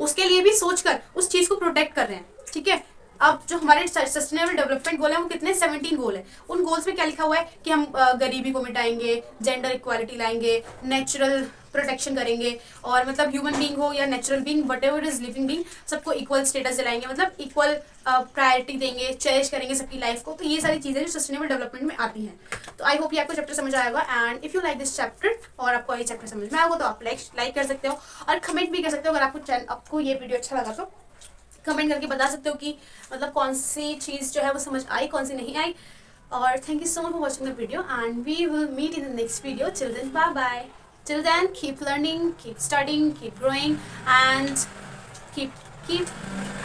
उसके लिए भी सोचकर उस चीज को प्रोटेक्ट कर रहे हैं, ठीक है। अब जो हमारे सस्टेनेबल डेवलपमेंट गोल है वो कितने 17 गोल है। उन गोल्स में क्या लिखा हुआ है कि हम गरीबी को मिटाएंगे, जेंडर इक्वालिटी लाएंगे, नेचुरल प्रोटेक्शन करेंगे, और मतलब ह्यूमन बीइंग हो या natural being, what ever is living being, सबको इक्वल स्टेटस दिलाएंगे, मतलब इक्वल प्रायोरिटी देंगे, चेरिश करेंगे सबकी लाइफ को। तो ये सारी चीजें जो सस्टेनेबल डेवलपमेंट में आती हैं। तो आई होप ये आपको चैप्टर समझ आएगा। And if you like this chapter और आपको ये चैप्टर समझ में आएगा तो आप लाइक कर सकते हो और कमेंट भी कर सकते हो। अगर आपको ये वीडियो अच्छा लगा तो कमेंट करके बता सकते हो कि मतलब कौन सी चीज़ जो है वो समझ आई, कौन सी नहीं आई। और thank you so much for watching the video, and we will meet in the next video. Till then, bye bye. Till then, keep learning, keep studying, keep growing, and keep